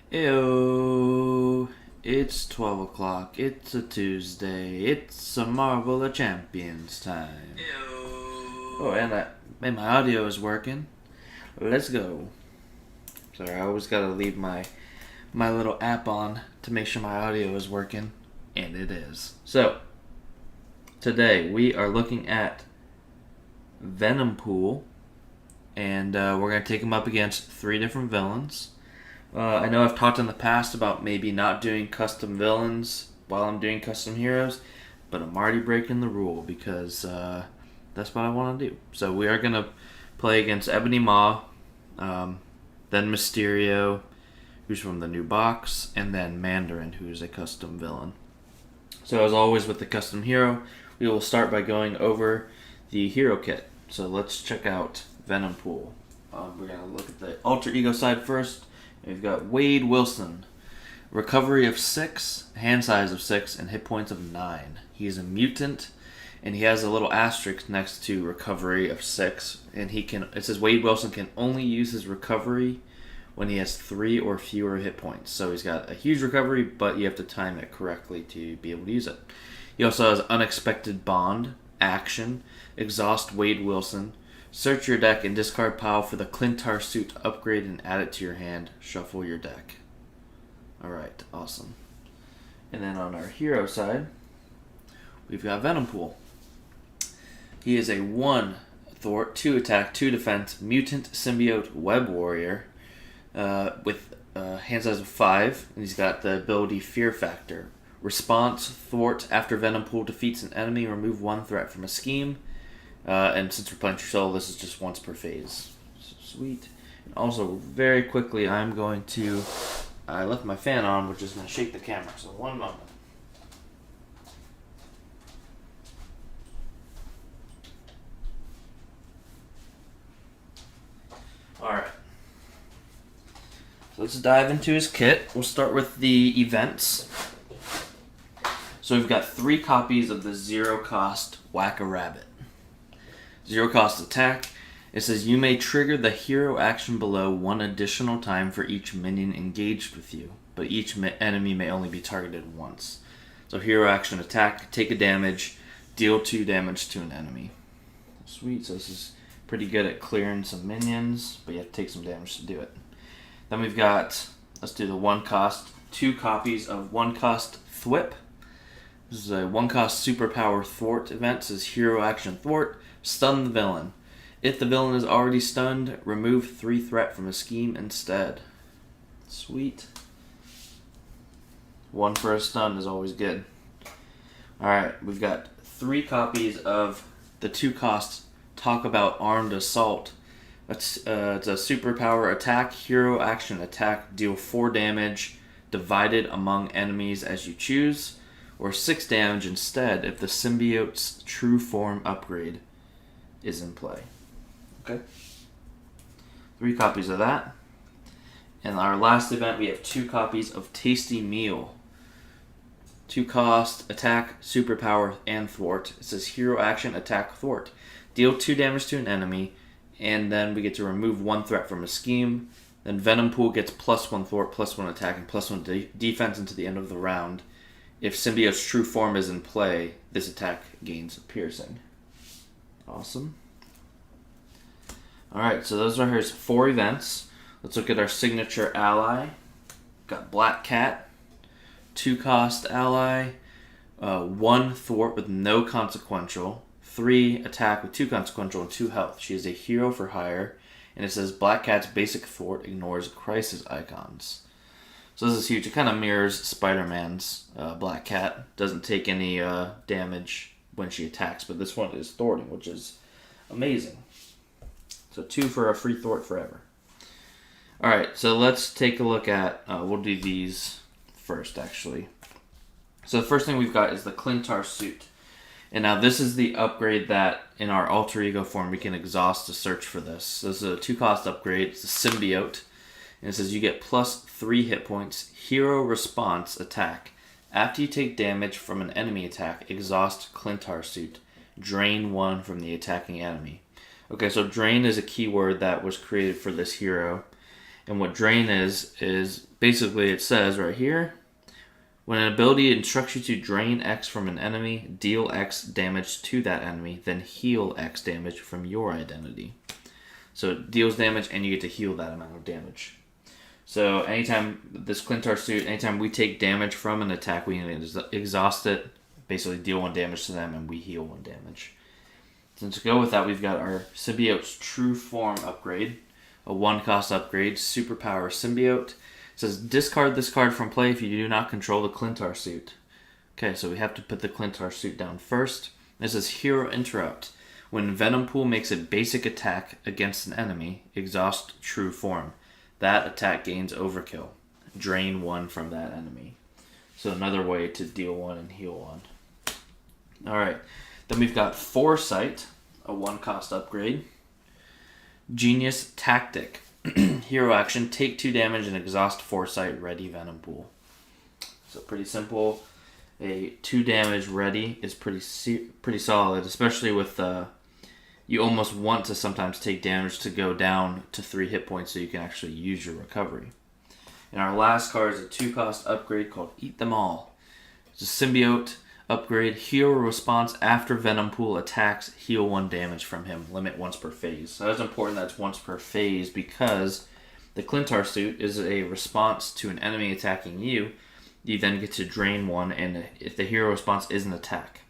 Ew, it's 12 o'clock, it's a Tuesday, it's a Marvel of Champions time. Ew. Oh, and my audio is working. Let's go. Sorry, I always gotta leave my little app on to make sure my audio is working, and it is. So, today we are looking at Venompool, and we're going to take him up against 3 different villains. I know I've talked in the past about maybe not doing custom villains while I'm doing custom heroes, but I'm already breaking the rule because that's what I want to do. So we are going to play against Ebony Maw, then Mysterio, who's from the new box, and then Mandarin, who's a custom villain. So as always with the custom hero, we will start by going over the hero kit. So let's check out Venompool. We're going to look at the alter ego side first. We've got Wade Wilson. Recovery of 6, hand size of 6, and hit points of 9. He's a mutant, and he has a little asterisk next to recovery of 6. And it says Wade Wilson can only use his recovery when he has 3 or fewer hit points. So he's got a huge recovery, but you have to time it correctly to be able to use it. He also has Unexpected Bond, Action, Exhaust Wade Wilson, search your deck and discard pile for the Clintar suit upgrade and add it to your hand. Shuffle your deck. Alright, awesome. And then on our hero side, we've got Venompool. He is a 1 thwart, 2 attack, 2 defense, mutant symbiote web warrior with hand size of 5, and he's got the ability Fear Factor. Response, thwart, after Venompool defeats an enemy, remove 1 threat from a scheme. And since we're playing True Soul, this is just once per phase. So sweet. And also, very quickly, I'm going to... I left my fan on, which is going to shake the camera. So one moment. Alright. So let's dive into his kit. We'll start with the events. So we've got 3 copies of the 0 cost Whack-A-Rabbit. 0 cost attack. It says you may trigger the hero action below 1 additional time for each minion engaged with you, but each enemy may only be targeted once. So hero action attack, take a damage, deal 2 damage to an enemy. Sweet, so this is pretty good at clearing some minions, but you have to take some damage to do it. Then we've got, let's do the 1 cost, 2 copies of 1 cost Thwip. This is a 1 cost superpower thwart event. It says hero action thwart. Stun the villain. If the villain is already stunned, remove 3 threat from a scheme instead. Sweet. 1 for a stun is always good. Alright, we've got 3 copies of the 2 cost Talk About Armed Assault. It's a superpower attack, hero action attack, deal 4 damage, divided among enemies as you choose, or 6 damage instead if the symbiote's true form upgrade is in play. Okay. 3 copies of that. And our last event, we have 2 copies of Tasty Meal. 2 cost, attack, superpower, and thwart. It says hero action, attack, thwart. Deal 2 damage to an enemy, and then we get to remove 1 threat from a scheme. Then Venompool gets +1 thwart, +1 attack, and +1 defense until the end of the round. If symbiote's true form is in play, this attack gains piercing. Awesome. Alright, so those are his 4 events. Let's look at our signature ally. Got Black Cat, 2 cost ally, 1 thwart with no consequential, 3 attack with 2 consequential, and 2 health. She is a hero for hire, and it says Black Cat's basic thwart ignores crisis icons. So this is huge. It kind of mirrors Spider-Man's Black Cat. Doesn't take any damage when she attacks, but this one is thwarting, which is amazing. So 2 for a free thwart forever. Alright, so let's take a look at, we'll do these first actually. So the first thing we've got is the Clintar suit. And now this is the upgrade that in our alter ego form we can exhaust to search for this. So this is a 2 cost upgrade, it's a symbiote. And it says you get +3 hit points, hero response attack. After you take damage from an enemy attack, exhaust Clintar suit. Drain 1 from the attacking enemy. Okay, so drain is a keyword that was created for this hero. And what Drain is basically it says right here, when an ability instructs you to drain X from an enemy, deal X damage to that enemy, then heal X damage from your identity. So it deals damage and you get to heal that amount of damage. So anytime this Clintar suit, anytime we take damage from an attack, we exhaust it, basically deal 1 damage to them, and we heal 1 damage. So to go with that, we've got our Symbiote's True Form upgrade, a 1-cost upgrade, Superpower Symbiote. It says discard this card from play if you do not control the Clintar suit. Okay, so we have to put the Clintar suit down first. This is Hero Interrupt. When Venompool makes a basic attack against an enemy, exhaust True Form. That attack gains Overkill. Drain 1 from that enemy. So another way to deal 1 and heal 1. Alright, then we've got Foresight, a 1-cost upgrade. Genius Tactic. Hero action, take 2 damage and exhaust Foresight, ready Venompool. So pretty simple. A 2 damage ready is pretty solid, especially with you almost want to sometimes take damage to go down to 3 hit points so you can actually use your recovery. And our last card is a 2-cost upgrade called Eat Them All. It's a Symbiote upgrade. Hero response after Venompool attacks, heal 1 damage from him. Limit once per phase. So that's important that it's once per phase because the Clintar suit is a response to an enemy attacking you. You then get to drain 1, and if the hero response is an attack.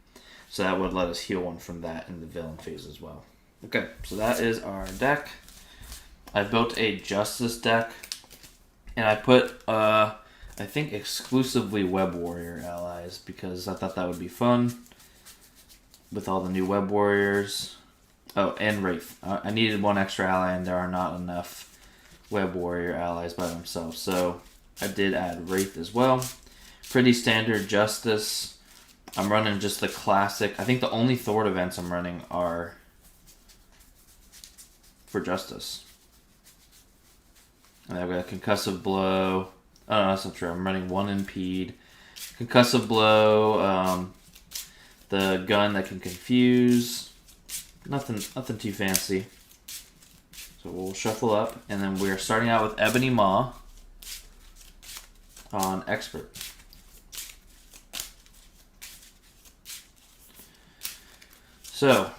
So that would let us heal 1 from that in the villain phase as well. Okay, so that is our deck. I built a Justice deck, and I put, I think, exclusively Web Warrior allies because I thought that would be fun with all the new Web Warriors. Oh, and Wraith. I needed 1 extra ally, and there are not enough Web Warrior allies by themselves. So I did add Wraith as well. Pretty standard Justice. I'm running just the classic. I think the only Thwart events I'm running are for Justice. And I've got a Concussive Blow. Oh, no, that's not true. I'm running 1 Impede. Concussive Blow. The gun that can confuse. Nothing too fancy. So we'll shuffle up. And then we're starting out with Ebony Maw on Expert. So,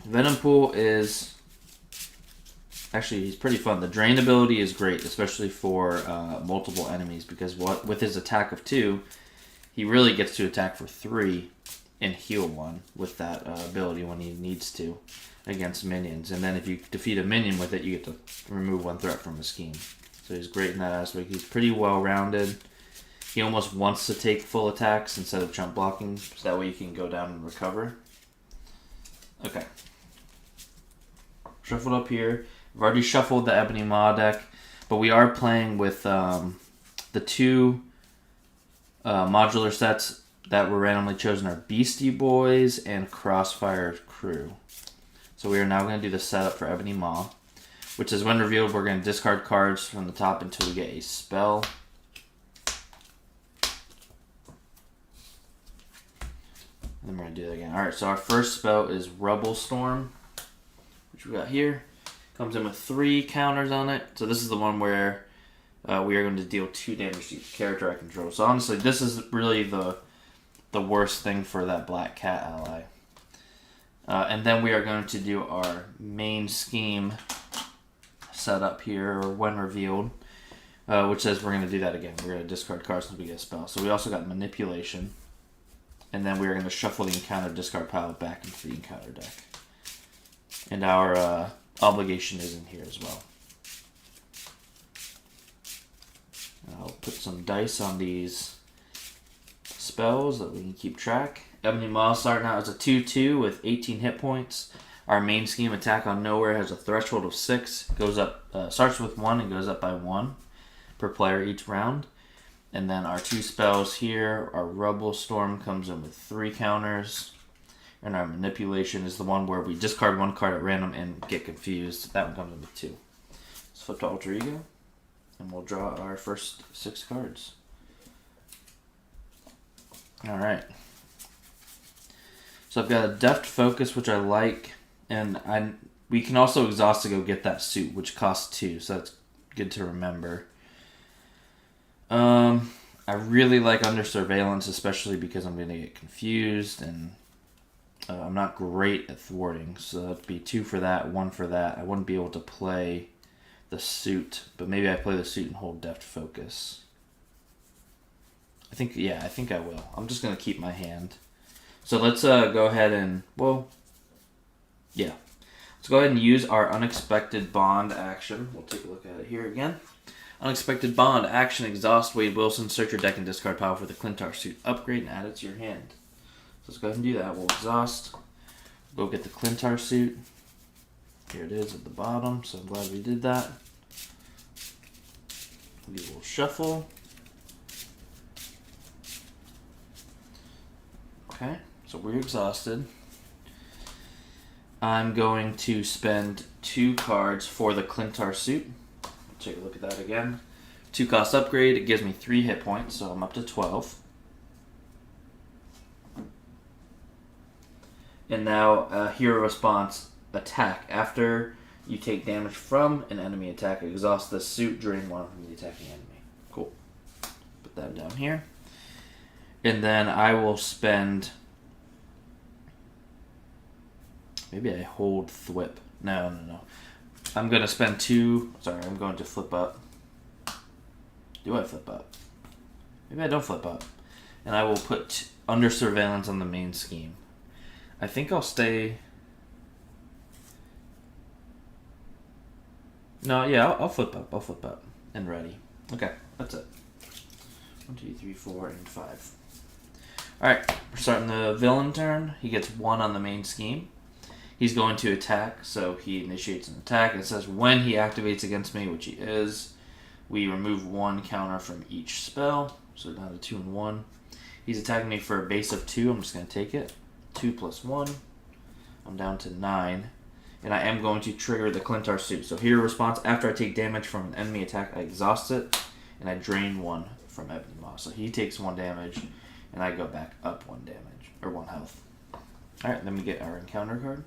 Venompool is... Actually, he's pretty fun. The drain ability is great, especially for multiple enemies, because with his attack of 2, he really gets to attack for 3 and heal 1 with that ability when he needs to against minions. And then if you defeat a minion with it, you get to remove 1 threat from a scheme. So he's great in that aspect. He's pretty well-rounded. He almost wants to take full attacks instead of jump blocking, so that way you can go down and recover. Okay. Shuffled up here. I've already shuffled the Ebony Maw deck, but we are playing with the 2 modular sets that were randomly chosen are Beastie Boys and Crossfire Crew. So we are now going to do the setup for Ebony Maw, which is when revealed we're going to discard cards from the top until we get a spell. And then we're going to do that again. Alright, so our first spell is Rubble Storm, which we got here. Comes in with 3 counters on it. So this is the one where we are going to deal 2 damage to each character I control. So honestly, this is really the worst thing for that Black Cat ally. And then we are going to do our main scheme setup here, or when revealed, which says we're going to do that again. We're going to discard cards until we get a spell. So we also got Manipulation. And then we are going to shuffle the encounter discard pile back into the encounter deck. And our obligation is in here as well. I'll put some dice on these spells that we can keep track. Ebony Maw starting out as a 2/2 with 18 hit points. Our main scheme attack on Nowhere has a threshold of 6. Goes up, starts with 1 and goes up by 1 per player each round. And then our 2 spells here, our Rubble Storm comes in with 3 counters. And our Manipulation is the one where we discard 1 card at random and get confused. That one comes in with 2. Let's flip to Alter Ego. And we'll draw our first 6 cards. Alright. So I've got a Deft Focus, which I like. And we can also exhaust to go get that suit, which costs 2. So that's good to remember. I really like Under Surveillance, especially because I'm going to get confused, and I'm not great at thwarting, so that'd be 2 for that, 1 for that. I wouldn't be able to play the suit, but maybe I play the suit and hold Deft Focus. I think I will. I'm just going to keep my hand. So let's go ahead and, let's go ahead and use our Unexpected Bond action. We'll take a look at it here again. Unexpected Bond action, exhaust Wade Wilson, search your deck and discard pile for the Clintar suit upgrade and add it to your hand. So let's go ahead and do that. We'll exhaust. We'll go get the Clintar suit. Here it is at the bottom, so I'm glad we did that. We will shuffle. Okay, so we're exhausted. I'm going to spend 2 cards for the Clintar suit. Take a look at that again. 2 cost upgrade. It gives me 3 hit points, so I'm up to 12. And now, hero response, attack. After you take damage from an enemy attack, exhaust the suit, drain 1 from the attacking enemy. Cool. Put that down here. And then I will spend... Maybe I hold Thwip. No. I'm going to spend 2... Sorry, I'm going to flip up. Do I flip up? Maybe I don't flip up. And I will put Under Surveillance on the main scheme. I think I'll stay... No, yeah, I'll flip up. I'll flip up. And ready. Okay, that's it. 1, 2, 3, 4, and 5. Alright, we're starting the villain turn. He gets 1 on the main scheme. He's going to attack, so he initiates an attack. It says when he activates against me, which he is, we remove 1 counter from each spell. So down to 2 and 1. He's attacking me for a base of 2. I'm just going to take it. 2 plus 1. I'm down to 9. And I am going to trigger the Clintar suit. So hero response, after I take damage from an enemy attack, I exhaust it, and I drain 1 from Ebony Maw. So he takes 1 damage, and I go back up 1 damage, or 1 health. Alright, then we get our encounter card,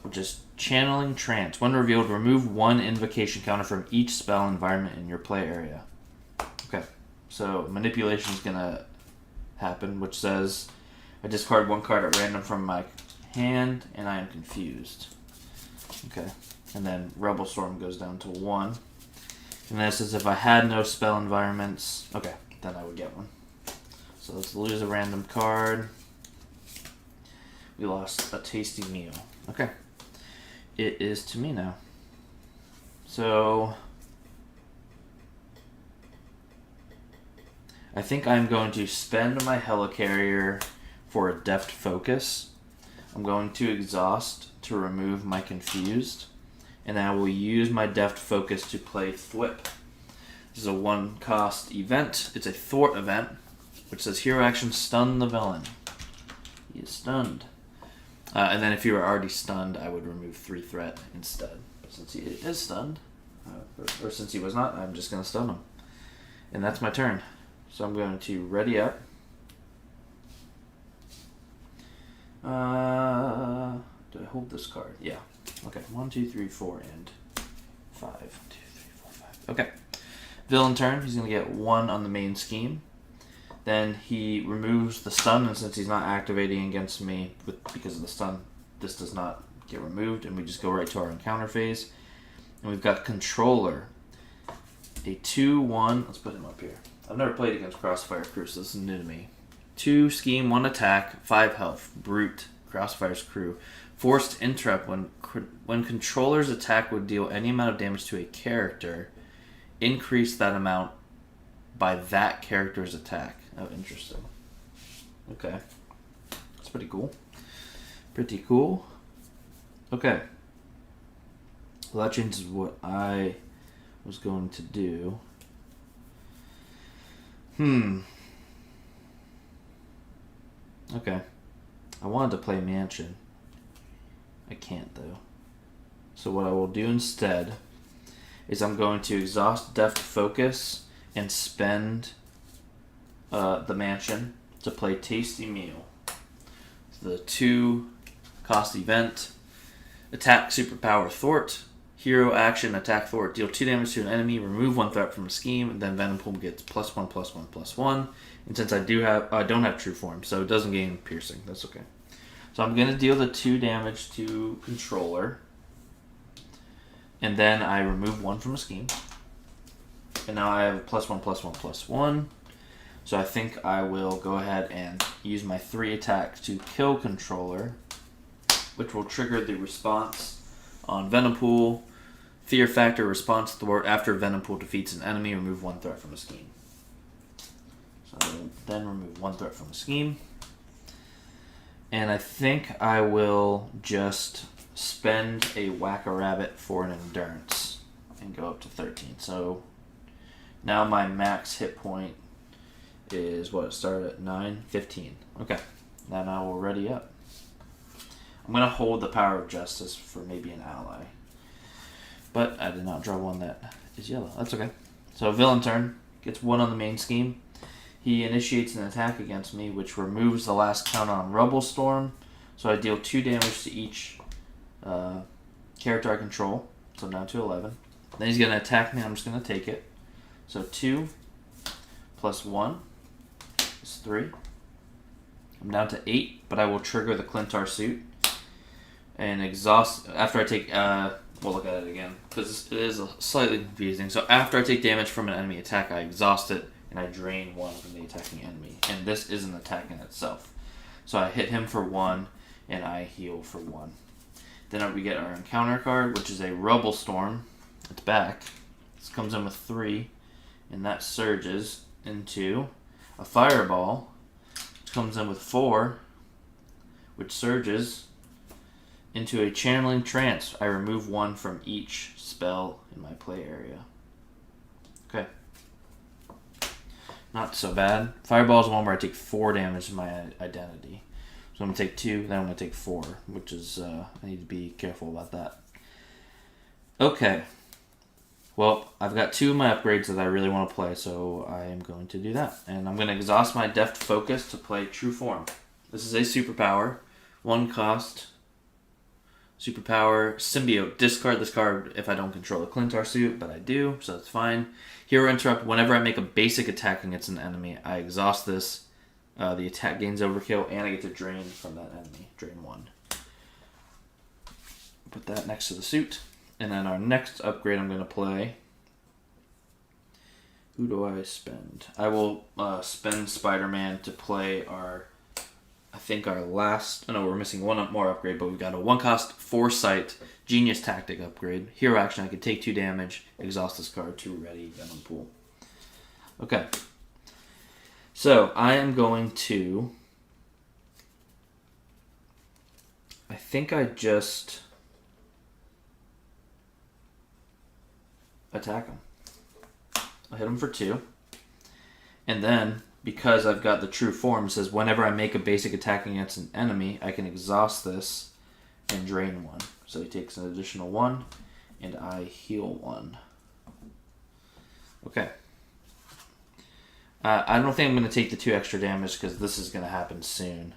which is Channeling Trance. When revealed, remove 1 invocation counter from each spell environment in your play area. Okay, so manipulation is going to happen, which says I discard 1 card at random from my hand, and I am confused. Okay, and then Rebel Storm goes down to 1. And then it says if I had no spell environments, okay, then I would get 1. So let's lose a random card. We lost a tasty meal. Okay. It is to me now. So I think I'm going to spend my Helicarrier for a Deft Focus. I'm going to exhaust to remove my Confused. And then I will use my Deft Focus to play Thwip. This is a 1 cost event. It's a thwart event, which says hero action stun the villain. He is stunned. And then if you were already stunned, I would remove 3 threat instead. But since he is stunned, or since he was not, I'm just going to stun him. And that's my turn. So I'm going to ready up. Do I hold this card? Yeah. Okay. 1, 2, 3, 4, and 5. 1, 2, 3, 4, 5. Okay. Villain turn. He's going to get 1 on the main scheme. Then he removes the stun, and since he's not activating against me because of the stun, this does not get removed, and we just go right to our encounter phase. And we've got Controller. A 2/1. Let's put him up here. I've never played against Crossfire Crew, so this is new to me. 2 scheme, 1 attack, 5 health. Brute. Crossfire's Crew. Forced interrupt. When Controller's attack would deal any amount of damage to a character, increase that amount by that character's attack. Oh, interesting. Okay. That's pretty cool. Pretty cool. Okay. Well, that changes what I was going to do. Okay. I wanted to play Mansion. I can't, though. So what I will do instead is I'm going to exhaust Deft Focus and spend the Mansion to play Tasty Meal. The 2 cost event. Attack Superpower Thwart. Hero action, attack forward, deal 2 damage to an enemy, remove 1 threat from a scheme, and then Venompool gets +1/+1/+1. And since I don't have true form, so it doesn't gain piercing. That's okay. So I'm gonna deal the 2 damage to controller, and then I remove 1 from a scheme, and now I have +1/+1/+1. So I think I will go ahead and use my 3 attack to kill controller, which will trigger the response on Venompool. Fear factor response thwart after Venompool defeats an enemy, remove 1 threat from a scheme. So then remove 1 threat from a scheme. And I think I will just spend a Whack-A-Rabbit for an endurance and go up to 13. So now my max hit point is what? It started at 9, 15. Okay, then I will ready up. I'm going to hold the Power of Justice for maybe an ally. But I did not draw one that is yellow. That's okay. So villain turn. Gets 1 on the main scheme. He initiates an attack against me, which removes the last counter on Rubble Storm. So I deal 2 damage to each character I control. So I'm down to 11. Then he's going to attack me. I'm just going to take it. So 2 plus 1 is 3. I'm down to 8, but I will trigger the Clintar suit and exhaust after I take. We'll look at it again because it is slightly confusing. So after I take damage from an enemy attack, I exhaust it and I drain 1 from the attacking enemy. And this is an attack in itself. So I hit him for 1 and I heal for 1. Then we get our encounter card, which is a Rubble Storm. It's back. This comes in with 3, and that surges into a Fireball, which comes in with 4, which surges into a Channeling Trance. I remove 1 from each spell in my play area. Okay. Not so bad. Fireball is one where I take 4 damage to my identity. So I'm going to take 2, then I'm going to take 4, which is, I need to be careful about that. Okay. Well, I've got 2 of my upgrades that I really want to play, so I am going to do that. And I'm going to exhaust my Deft Focus to play True Form. This is a superpower. 1 cost. Superpower. Symbiote. Discard this card if I don't control the Clintar suit, but I do, so that's fine. Hero Interrupt. Whenever I make a basic attack against an enemy, I exhaust this. The attack gains overkill, and I get to drain from that enemy. Drain 1. Put that next to the suit. And then our next upgrade I'm going to play. Who do I spend? I will spend Spider-Man to play our last. Oh no, we're missing 1 more upgrade, but we've got a 1-cost Foresight Genius Tactic upgrade. Hero action, I can take 2 damage, exhaust this card to ready Venompool. Okay. So I am going to. I think I just attack him. I hit him for 2. And then, because I've got the True Form, it says whenever I make a basic attack against an enemy, I can exhaust this and drain 1. So he takes an additional 1, and I heal 1. Okay. I don't think I'm going to take the 2 extra damage because this is going to happen soon.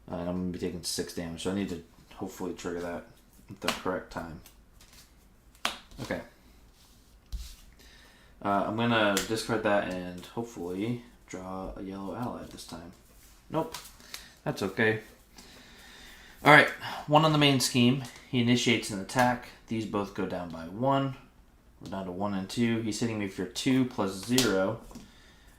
And I'm going to be taking 6 damage, so I need to hopefully trigger that at the correct time. Okay. I'm going to discard that and hopefully draw a yellow ally this time. Nope. That's okay. Alright, 1 on the main scheme. He initiates an attack. These both go down by 1. We're down to 1 and 2. He's hitting me for 2 plus 0.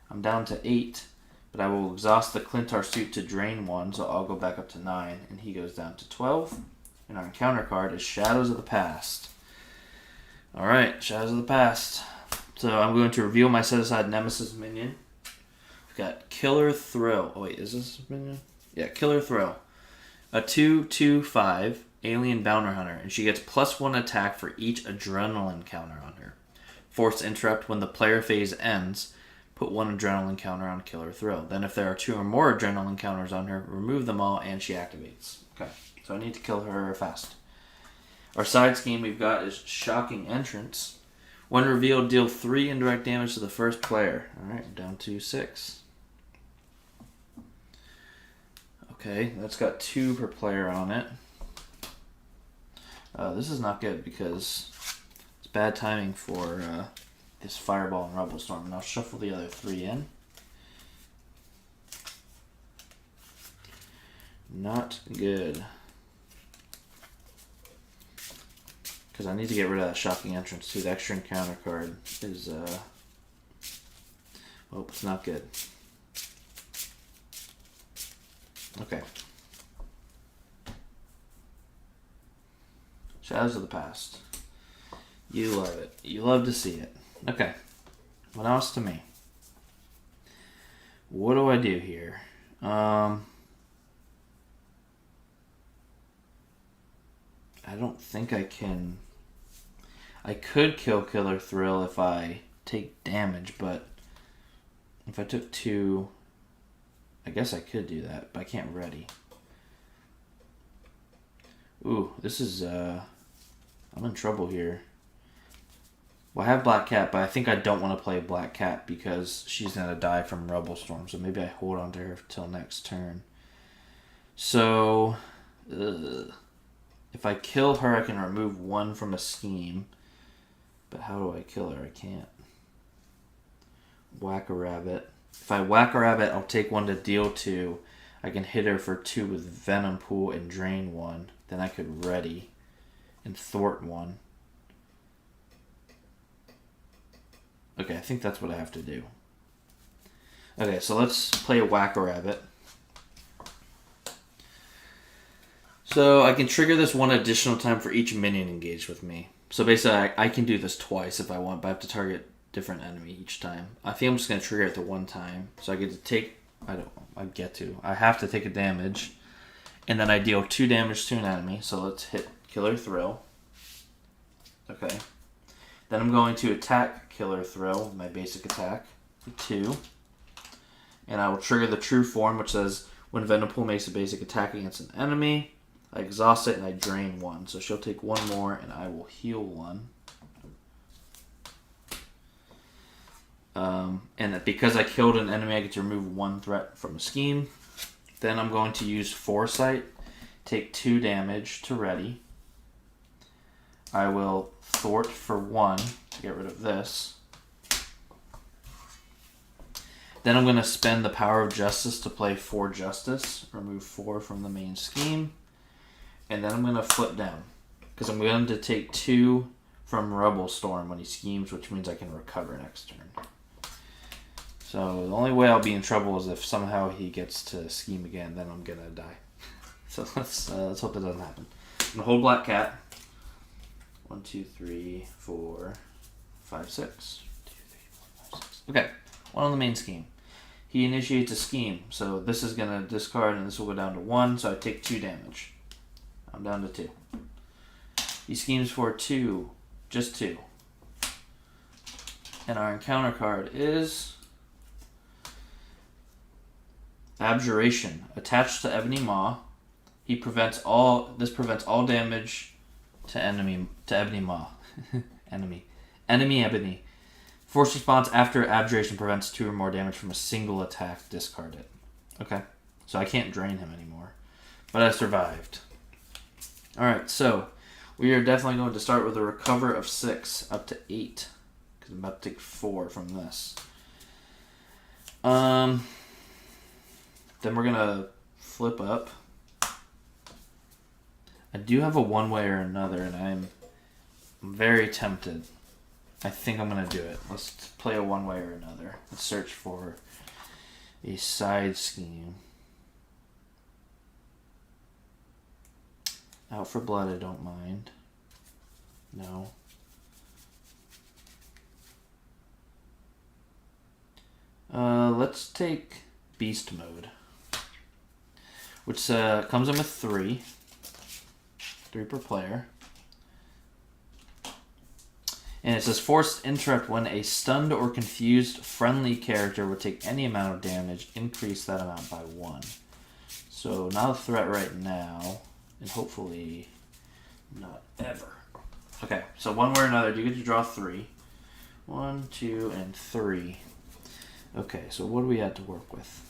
I'm down to 8, but I will exhaust the Clintar suit to drain 1, so I'll go back up to 9, and he goes down to 12. And our encounter card is Shadows of the Past. Alright, Shadows of the Past. So I'm going to reveal my set-aside Nemesis minion. We've got Killer Thrill. Oh wait, is this a minion? Yeah, Killer Thrill. A 2/2/5 alien bounty hunter, and she gets +1 attack for each adrenaline counter on her. Force interrupt when the player phase ends. Put 1 adrenaline counter on Killer Thrill. Then if there are 2 or more adrenaline counters on her, remove them all and she activates. Okay, so I need to kill her fast. Our side scheme we've got is Shocking Entrance. When revealed, deal 3 indirect damage to the first player. Alright, down to 6. Okay, that's got 2 per player on it. This is not good because it's bad timing for this Fireball and Rebel Storm. And I'll shuffle the other 3 in. Not good. Because I need to get rid of that Shocking Entrance too. The extra encounter card is, oh, it's not good. Okay. Shadows of the Past. You love it. You love to see it. Okay. What else to me? What do I do here? I don't think I can... I could kill Killer Thrill if I take damage, but if I took 2... I guess I could do that, but I can't ready. Ooh, this is... I'm in trouble here. Well, I have Black Cat, but I think I don't want to play Black Cat because she's going to die from Rebel Storm. So maybe I hold on to her till next turn. So, if I kill her, I can remove 1 from a scheme. But how do I kill her? I can't. Whack a Rabbit. If I whack a Rabbit, I'll take 1 to deal 2. I can hit her for 2 with Venompool and drain 1. Then I could ready and thwart 1. Okay, I think that's what I have to do. Okay, so let's play a Whack-A-Rabbit. So I can trigger this 1 additional time for each minion engaged with me. So basically, I can do this twice if I want, but I have to target different enemy each time. I think I'm just going to trigger it the 1 time. So I get to take... I have to take a damage. And then I deal 2 damage to an enemy. So let's hit Killer Thrill. Okay. Then I'm going to attack Killer Thrill with my basic attack. 2. And I will trigger the True Form, which says, when Venompool makes a basic attack against an enemy, I exhaust it and I drain 1. So she'll take 1 more and I will heal 1. And because I killed an enemy, I get to remove 1 threat from a scheme. Then I'm going to use Foresight, take 2 damage to ready. I will thwart for 1 to get rid of this. Then I'm going to spend the Power of Justice to play 4 Justice, remove 4 from the main scheme. And then I'm going to flip down, because I'm going to take 2 from Rebel Storm when he schemes, which means I can recover next turn. So the only way I'll be in trouble is if somehow he gets to scheme again, then I'm going to die. So let's hope that doesn't happen. I'm going to hold Black Cat. 1, 2, 3, 4, 5, 6. 2, 3, 4, 5, 6. Okay, 1 on the main scheme. He initiates a scheme, so this is going to discard and this will go down to 1, so I take 2 damage. I'm down to 2. He schemes for 2, just 2. And our encounter card is Abjuration. Attached to Ebony Maw, this prevents all damage to Ebony Maw. Enemy Ebony. Force response after Abjuration prevents 2 or more damage from a single attack. Discard it. Okay. So I can't drain him anymore. But I survived. Alright, so we are definitely going to start with a recover of 6 up to 8. Because I'm about to take 4 from this. Then we're going to flip up. I do have a one way or another, and I'm very tempted. I think I'm going to do it. Let's play a one way or another. Let's search for a side scheme. Out for Blood, I don't mind. No. Let's take Beast Mode, which comes in with 3 per player. And it says forced interrupt when a stunned or confused friendly character would take any amount of damage, increase that amount by 1. So not a threat right now, and hopefully not ever. Okay, so one way or another, you get to draw 3. 1, 2, and 3. Okay, so what do we have to work with?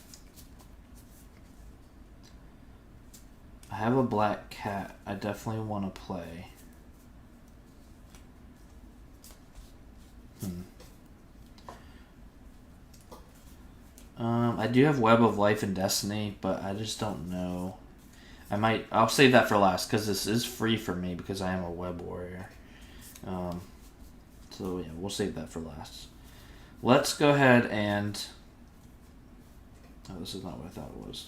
I have a Black Cat I definitely want to play. I do have Web of Life and Destiny, but I just don't know. I'll save that for last, because this is free for me, because I am a web warrior. So yeah, we'll save that for last. Let's go ahead and... Oh, this is not what I thought it was.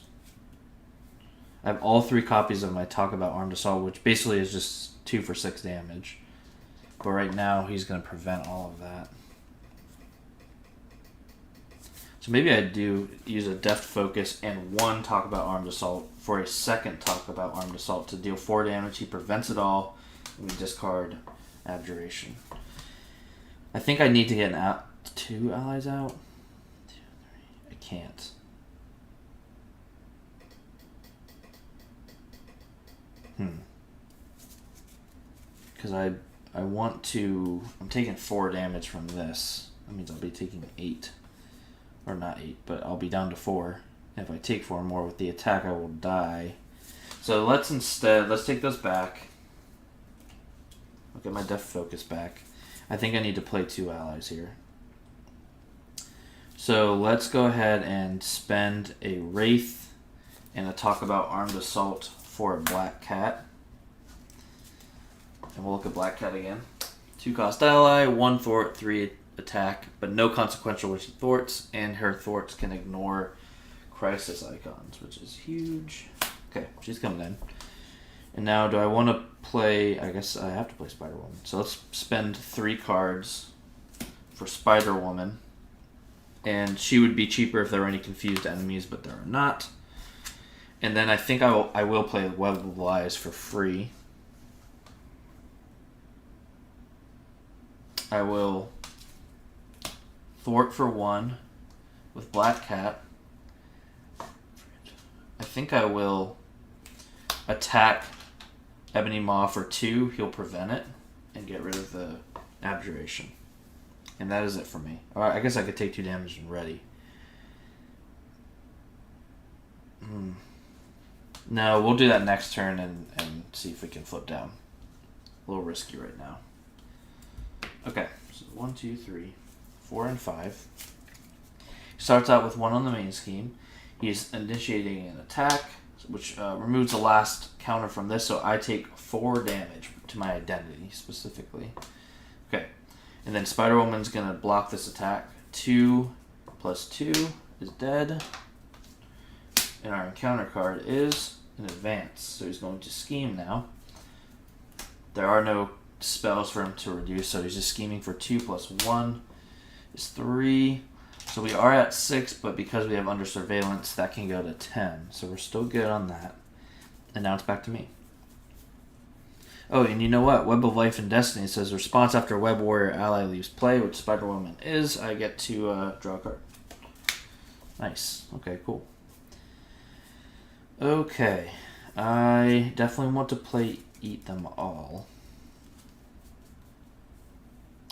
I have all 3 copies of my Talk About Armed Assault, which basically is just 2 for 6 damage. But right now, he's going to prevent all of that. So maybe I do use a Deft Focus and 1 Talk About Armed Assault for a second Talk About Armed Assault to deal 4 damage. He prevents it all, and we discard Abjuration. I think I need to get 2 allies out. 2, 3. I can't. Because I want to... I'm taking 4 damage from this. That means I'll be taking 8. Or not 8, but I'll be down to 4. And if I take 4 more with the attack, I will die. So let's take those back. I'll get my Deft Focus back. I think I need to play 2 allies here. So let's go ahead and spend a Wraith and a Talk About Armed Assault for a Black Cat. And we'll look at Black Cat again. 2 cost ally, 1 thwart, 3 attack, but no consequential when she thwarts, and her thwarts can ignore crisis icons, which is huge. Okay, she's coming in. And now do I want to play... I guess I have to play Spider-Woman. So let's spend 3 cards for Spider-Woman. And she would be cheaper if there were any confused enemies, but there are not. And then I think I will play Web of Lies for free. I will thwart for 1 with Black Cat. I think I will attack Ebony Maw for 2. He'll prevent it and get rid of the Abjuration. And that is it for me. Alright, I guess I could take 2 damage and ready. No, we'll do that next turn and see if we can flip down. A little risky right now. Okay, so 1, 2, 3, 4, and 5. He starts out with 1 on the main scheme. He's initiating an attack, which removes the last counter from this, so I take 4 damage to my identity, specifically. Okay, and then Spider-Woman's going to block this attack. 2 plus 2 is dead. And our encounter card is an advance, so he's going to scheme now. There are no spells for him to reduce, so he's just scheming for 2 plus 1 is 3. So we are at 6, but because we have under surveillance, that can go to 10. So we're still good on that. And now it's back to me. Oh, and you know what? Web of Life and Destiny says response after Web Warrior ally leaves play, which Spider-Woman is. I get to draw a card. Nice. Okay, cool. Okay. I definitely want to play Eat Them All.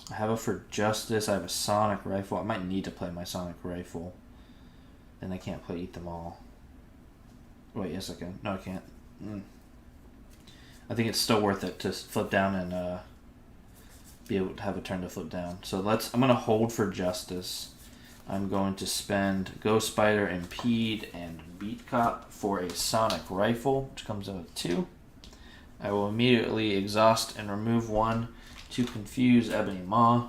I have a For Justice. I have a Sonic Rifle. I might need to play my Sonic Rifle. Then I can't play Eat Them All. Wait, yes I can. No, I can't. I think it's still worth it to flip down and be able to have a turn to flip down. So I'm going to hold For Justice. I'm going to spend Ghost Spider, Impede, and Beat Cop for a Sonic Rifle, which comes out with 2. I will immediately exhaust and remove 1 to confuse Ebony Maw.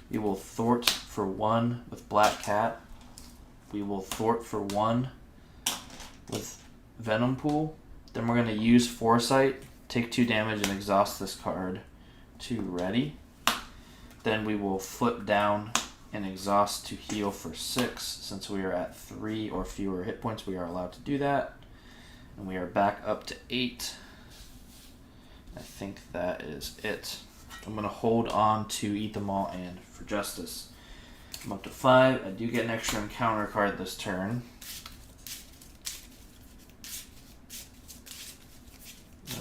We will thwart for 1 with Black Cat. We will thwart for 1 with Venompool. Then we're going to use Foresight, take 2 damage, and exhaust this card to ready. Then we will flip down and exhaust to heal for 6. Since we are at 3 or fewer hit points, we are allowed to do that. And we are back up to 8. I think that is it. I'm going to hold on to Eat Them All and For Justice. I'm up to 5. I do get an extra encounter card this turn.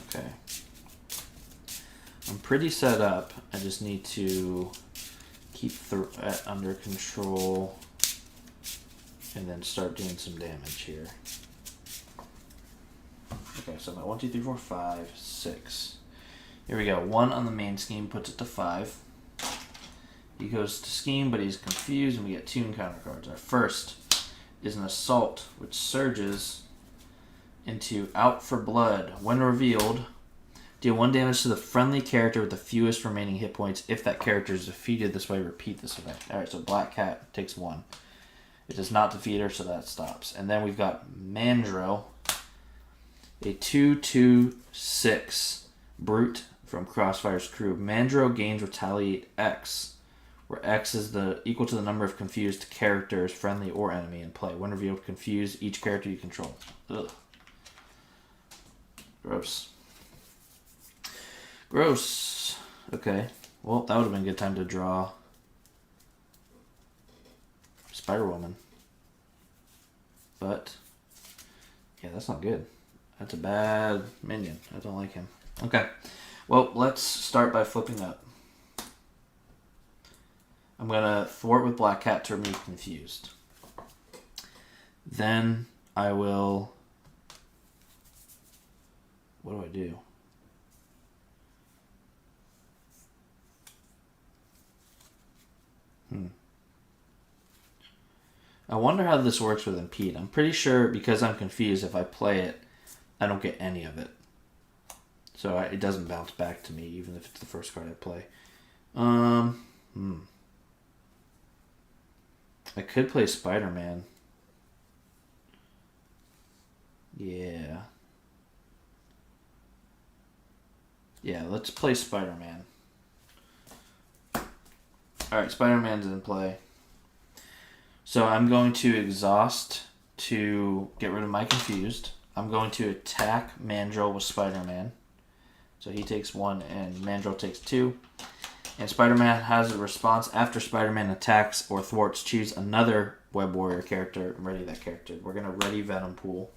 Okay. I'm pretty set up. I just need to keep threat under control and then start doing some damage here. Okay, so I'm at 1, 2, 3, 4, 5, 6. Here we go. 1 on the main scheme puts it to 5. He goes to scheme, but he's confused, and we get 2 encounter cards. Our first is an assault, which surges into Out for Blood. When revealed, deal 1 damage to the friendly character with the fewest remaining hit points. If that character is defeated this way, repeat this effect. Alright, so Black Cat takes 1. It does not defeat her, so that stops. And then we've got Mandrel, a 2/2/6 brute from Crossfire's crew. Mandrel gains Retaliate X, where X is equal to the number of confused characters, friendly or enemy, in play. When revealed, confuse each character you control. Ugh. Gross. Gross. Okay. Well, that would have been a good time to draw Spider-Woman. But, yeah, that's not good. That's a bad minion. I don't like him. Okay. Well, let's start by flipping up. I'm going to thwart with Black Cat to remove confused. Then I will... What do I do? I wonder how this works with Impede. I'm pretty sure because I'm confused, if I play it, I don't get any of it. So it doesn't bounce back to me, even if it's the first card I play. I could play Spider-Man. Yeah. Yeah, let's play Spider-Man. Alright, Spider-Man's in play. So I'm going to exhaust to get rid of my confused. I'm going to attack Mandrel with Spider-Man. So he takes 1 and Mandrel takes 2. And Spider-Man has a response after Spider-Man attacks or thwarts. Choose another Web Warrior character and ready that character. We're going to ready Venompool.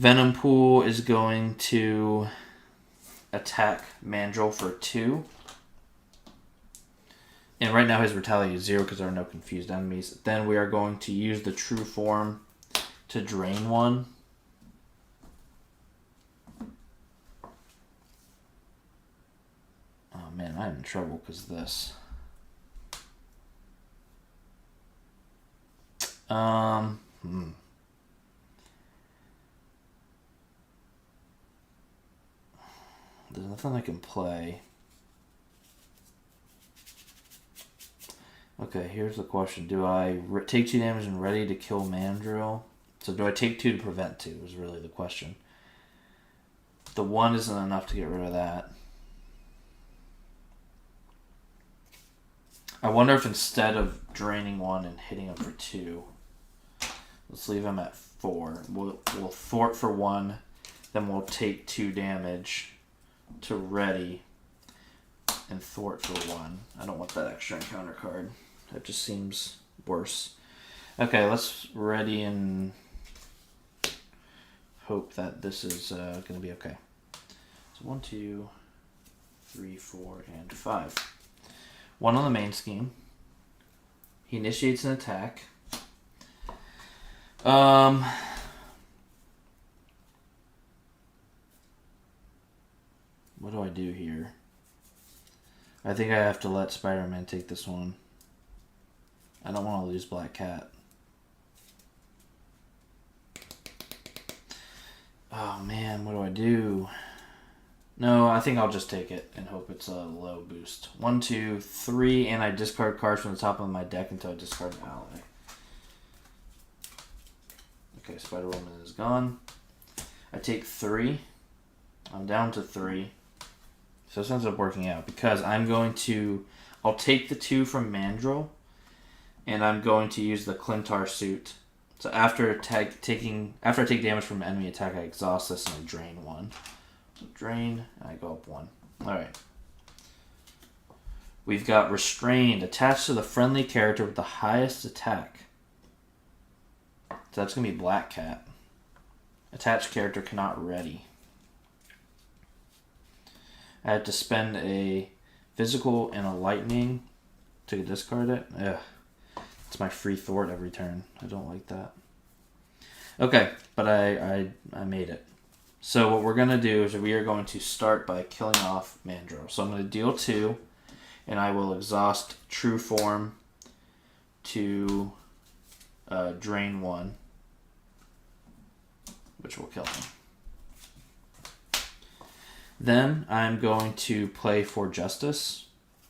Venompool is going to attack Mandrel for 2. And right now his Retaliate is 0 because there are no confused enemies. Then we are going to use the True Form to drain 1. Oh man, I'm in trouble because of this. There's nothing I can play. Okay, here's the question. Do I take 2 damage and ready to kill Mandrel? So do I take 2 to prevent 2 is really the question. The 1 isn't enough to get rid of that. I wonder if instead of draining 1 and hitting him for 2, let's leave him at 4. We'll thwart for 1, then we'll take 2 damage to ready and thwart for 1. I don't want that extra encounter card. That just seems worse. Okay, let's ready and hope that this is going to be okay. So 1, 2, 3, 4, and 5. 1 on the main scheme. He initiates an attack. What do I do here? I think I have to let Spider-Man take this one. I don't want to lose Black Cat. Oh man, what do I do? No, I think I'll just take it and hope it's a low boost. 1, 2, 3, and I discard cards from the top of my deck until I discard an ally. Okay, Spider-Woman is gone. I take 3. I'm down to 3. So this ends up working out because I'll take the 2 from Mandrel, and I'm going to use the Clintar suit. So after I take damage from an enemy attack, I exhaust this and I drain 1. So drain, and I go up 1. Alright. We've got Restrained, attached to the friendly character with the highest attack. So that's going to be Black Cat. Attached character cannot ready. I have to spend a physical and a lightning to discard it. Ugh. It's my free thwart every turn. I don't like that. Okay, but I made it. So what we're going to do is we are going to start by killing off Mandrel. So I'm going to deal 2, and I will exhaust True Form to drain 1, which will kill him. Then I'm going to play for Justice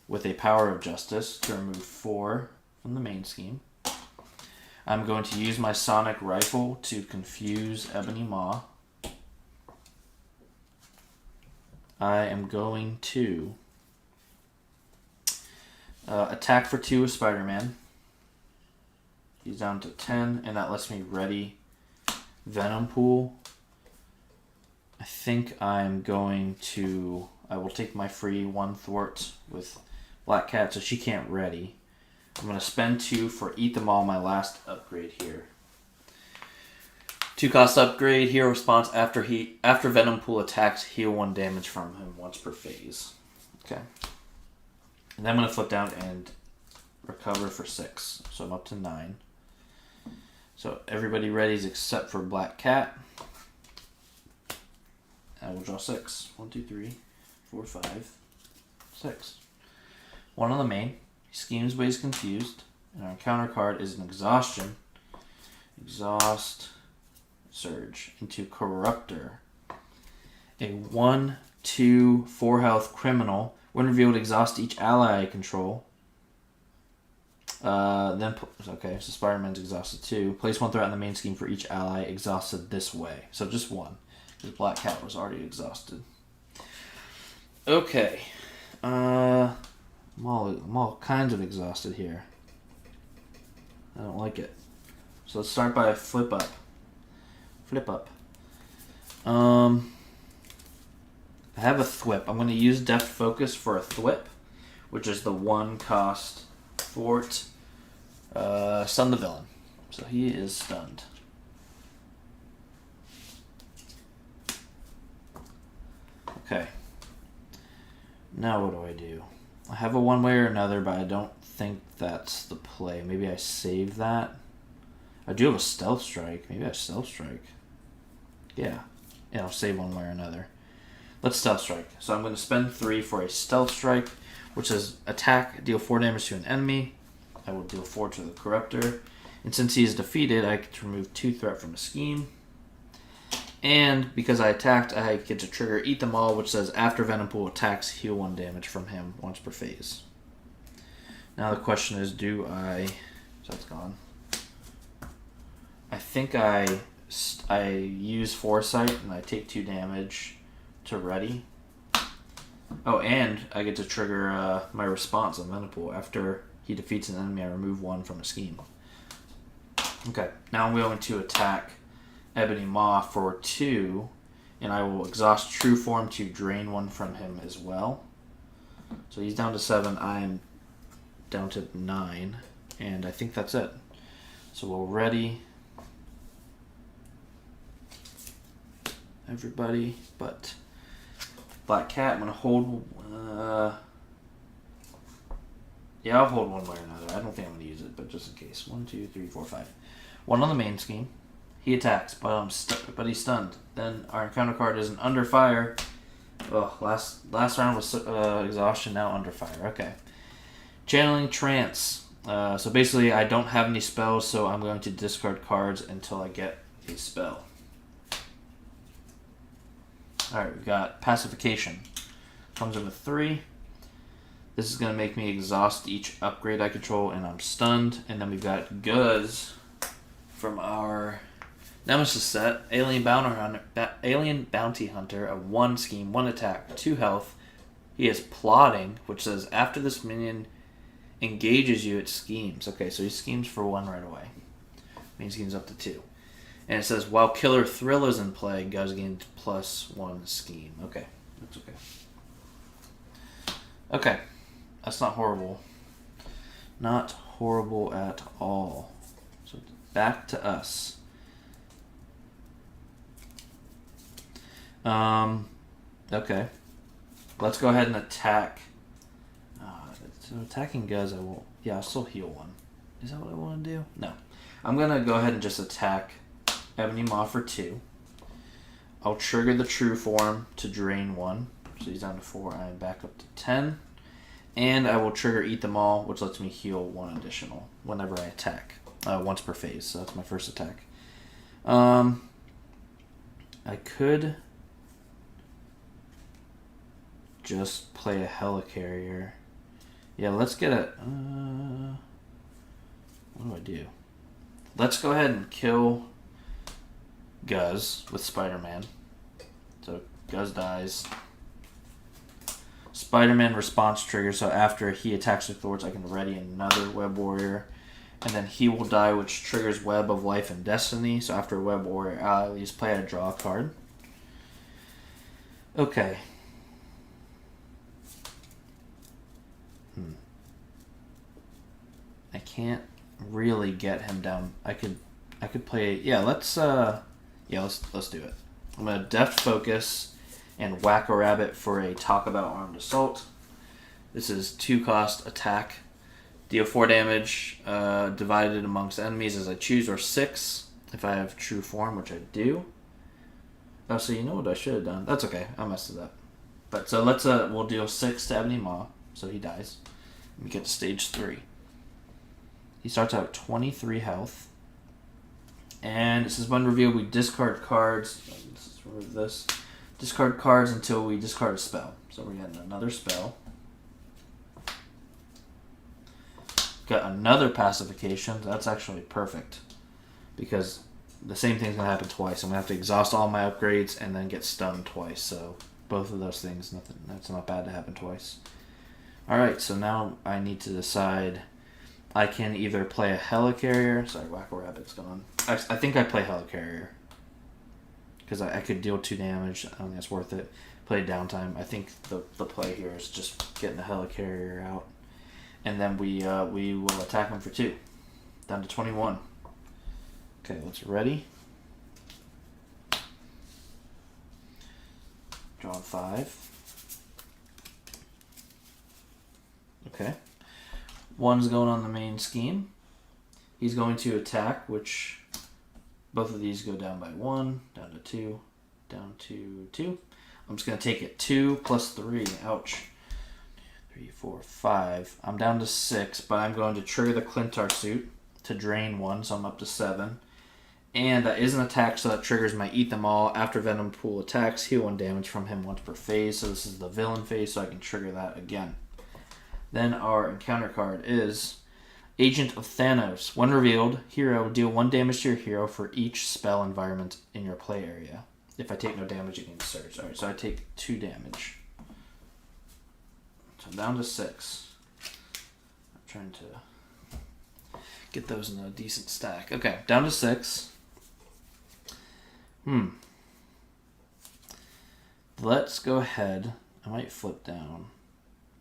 with a Power of Justice to remove 4 from the main scheme. I'm going to use my Sonic Rifle to confuse Ebony Maw. I am going to attack for 2 with Spider-Man. He's down to 10, and that lets me ready Venompool. I think I'm going to... I will take my free 1 thwart with Black Cat, so she can't ready. I'm going to spend 2 for Eat Them All, my last upgrade here. 2 cost upgrade, hero response after Venompool attacks, heal 1 damage from him once per phase. Okay. And then I'm going to flip down and recover for 6. So I'm up to 9. So everybody readies except for Black Cat. I will draw 6. 1, 2, 3, 4, 5, 6. 1 on the main. He schemes but he's confused. And our encounter card is an Exhaustion. Exhaust. Surge into Corruptor. A 1, 2, 4 health criminal. When revealed, exhaust each ally I control. Okay, so Spider-Man's exhausted too. Place 1 threat in the main scheme for each ally exhausted this way. So just 1. Because Black Cat was already exhausted. Okay. I'm all kinds of exhausted here. I don't like it. So let's start by a flip up. Flip up. I have a thwip. I'm going to use Deft Focus for a thwip, which is the 1 cost thwart. Stun the villain. So he is stunned. Okay. Now what do I do? I have a one way or another, but I don't think that's the play. Maybe I save that. I do have a Stealth Strike. Maybe I Stealth Strike. Yeah. Yeah, I'll save one way or another. Let's Stealth Strike. So I'm going to spend 3 for a Stealth Strike, which says attack, deal 4 damage to an enemy. I will deal 4 to the Corruptor. And since he is defeated, I get to remove 2 threat from a scheme. And because I attacked, I get to trigger Eat Them All, which says after Venompool attacks, heal 1 damage from him once per phase. Now the question is, do I... So that's gone. I think I use Foresight and I take 2 damage to ready. Oh, and I get to trigger my response on Venompool. After he defeats an enemy, I remove 1 from a scheme. Okay, now I'm going to attack Ebony Maw for 2, and I will exhaust True Form to drain 1 from him as well. So he's down to 7, I am down to 9, and I think that's it. So we'll ready everybody but Black Cat. I'm going to hold... yeah, I'll hold one way or another. I don't think I'm going to use it, but just in case. 1, 2, 3, 4, 5. 1 on the main scheme. He attacks, but he's stunned. Then our encounter card is an Under Fire. Oh, last round was Exhaustion, now Under Fire. Okay. Channeling Trance. So basically, I don't have any spells, so I'm going to discard cards until I get a spell. Alright, we've got Pacification. Comes in with 3. This is going to make me exhaust each upgrade I control, and I'm stunned. And then we've got Guz from our Nemesis set. Alien Bounty Hunter, a 1 scheme, 1 attack, 2 health. He is Plotting, which says after this minion engages you, it schemes. Okay, so he schemes for 1 right away. Main scheme's up to 2. And it says while Killer Thrill is in play, Guz gains +1 scheme. Okay, that's okay. Okay, that's not horrible. Not horrible at all. So back to us. Okay. Let's go ahead and attack. So attacking Guz, I won't. Yeah, I'll still heal 1. Is that what I want to do? No. I'm going to go ahead and just attack Ebony Maw for 2. I'll trigger the True Form to drain 1. So he's down to 4. I'm back up to 10. And I will trigger Eat Them All, which lets me heal 1 additional whenever I attack. Once per phase, so that's my first attack. I could just play a Helicarrier. Yeah, let's get a... what do? Let's go ahead and kill Guz with Spider-Man. So Guz dies. Spider-Man response trigger, so after he attacks with Thorns, I can ready another Web Warrior. And then he will die, which triggers Web of Life and Destiny. So after Web Warrior, I'll at least play a draw card. Okay. I can't really get him down. I could play. Yeah, let's do it. I'm gonna Deft Focus and Whack a Rabbit for a Talk About Armed Assault. This is 2 cost attack. Deal 4 damage, divided amongst enemies as I choose, or 6 if I have True Form, which I do. Oh, so you know what I should have done. That's okay. I messed it up. But so let's we'll deal 6 to Ebony Maw, so he dies. We get to stage 3. He starts out 23 health. And it says when revealed, we discard cards. Let's remove this. Discard cards until we discard a spell. So we're getting another spell. Got another pacification. That's actually perfect. Because the same thing's going to happen twice. I'm going to have to exhaust all my upgrades and then get stunned twice. So both of those things, that's not bad to happen twice. Alright, so now I need to decide. I can either play a Helicarrier. Sorry, Whack-A Rabbit's gone. I think I play Helicarrier. Because I could deal 2 damage. I don't think it's worth it. Play downtime. I think the play here is just getting the Helicarrier out. And then we will attack him for 2. Down to 21. Okay, let's ready. Draw 5. Okay. 1's going on the main scheme. He's going to attack, which both of these go down by 1, down to 2, down to 2. I'm just going to take it 2 plus 3. Ouch. 3, 4, 5. I'm down to 6, but I'm going to trigger the Clintar suit to drain 1, so I'm up to 7. And that is an attack, so that triggers my Eat Them All. After Venompool attacks, heal 1 damage from him once per phase. So this is the villain phase, so I can trigger that again. Then our encounter card is Agent of Thanos. When revealed, hero, deal 1 damage to your hero for each spell environment in your play area. If I take no damage, it can surge. Alright, so I take 2 damage. So I'm down to 6. I'm trying to get those in a decent stack. Okay, down to 6. Let's go ahead. I might flip down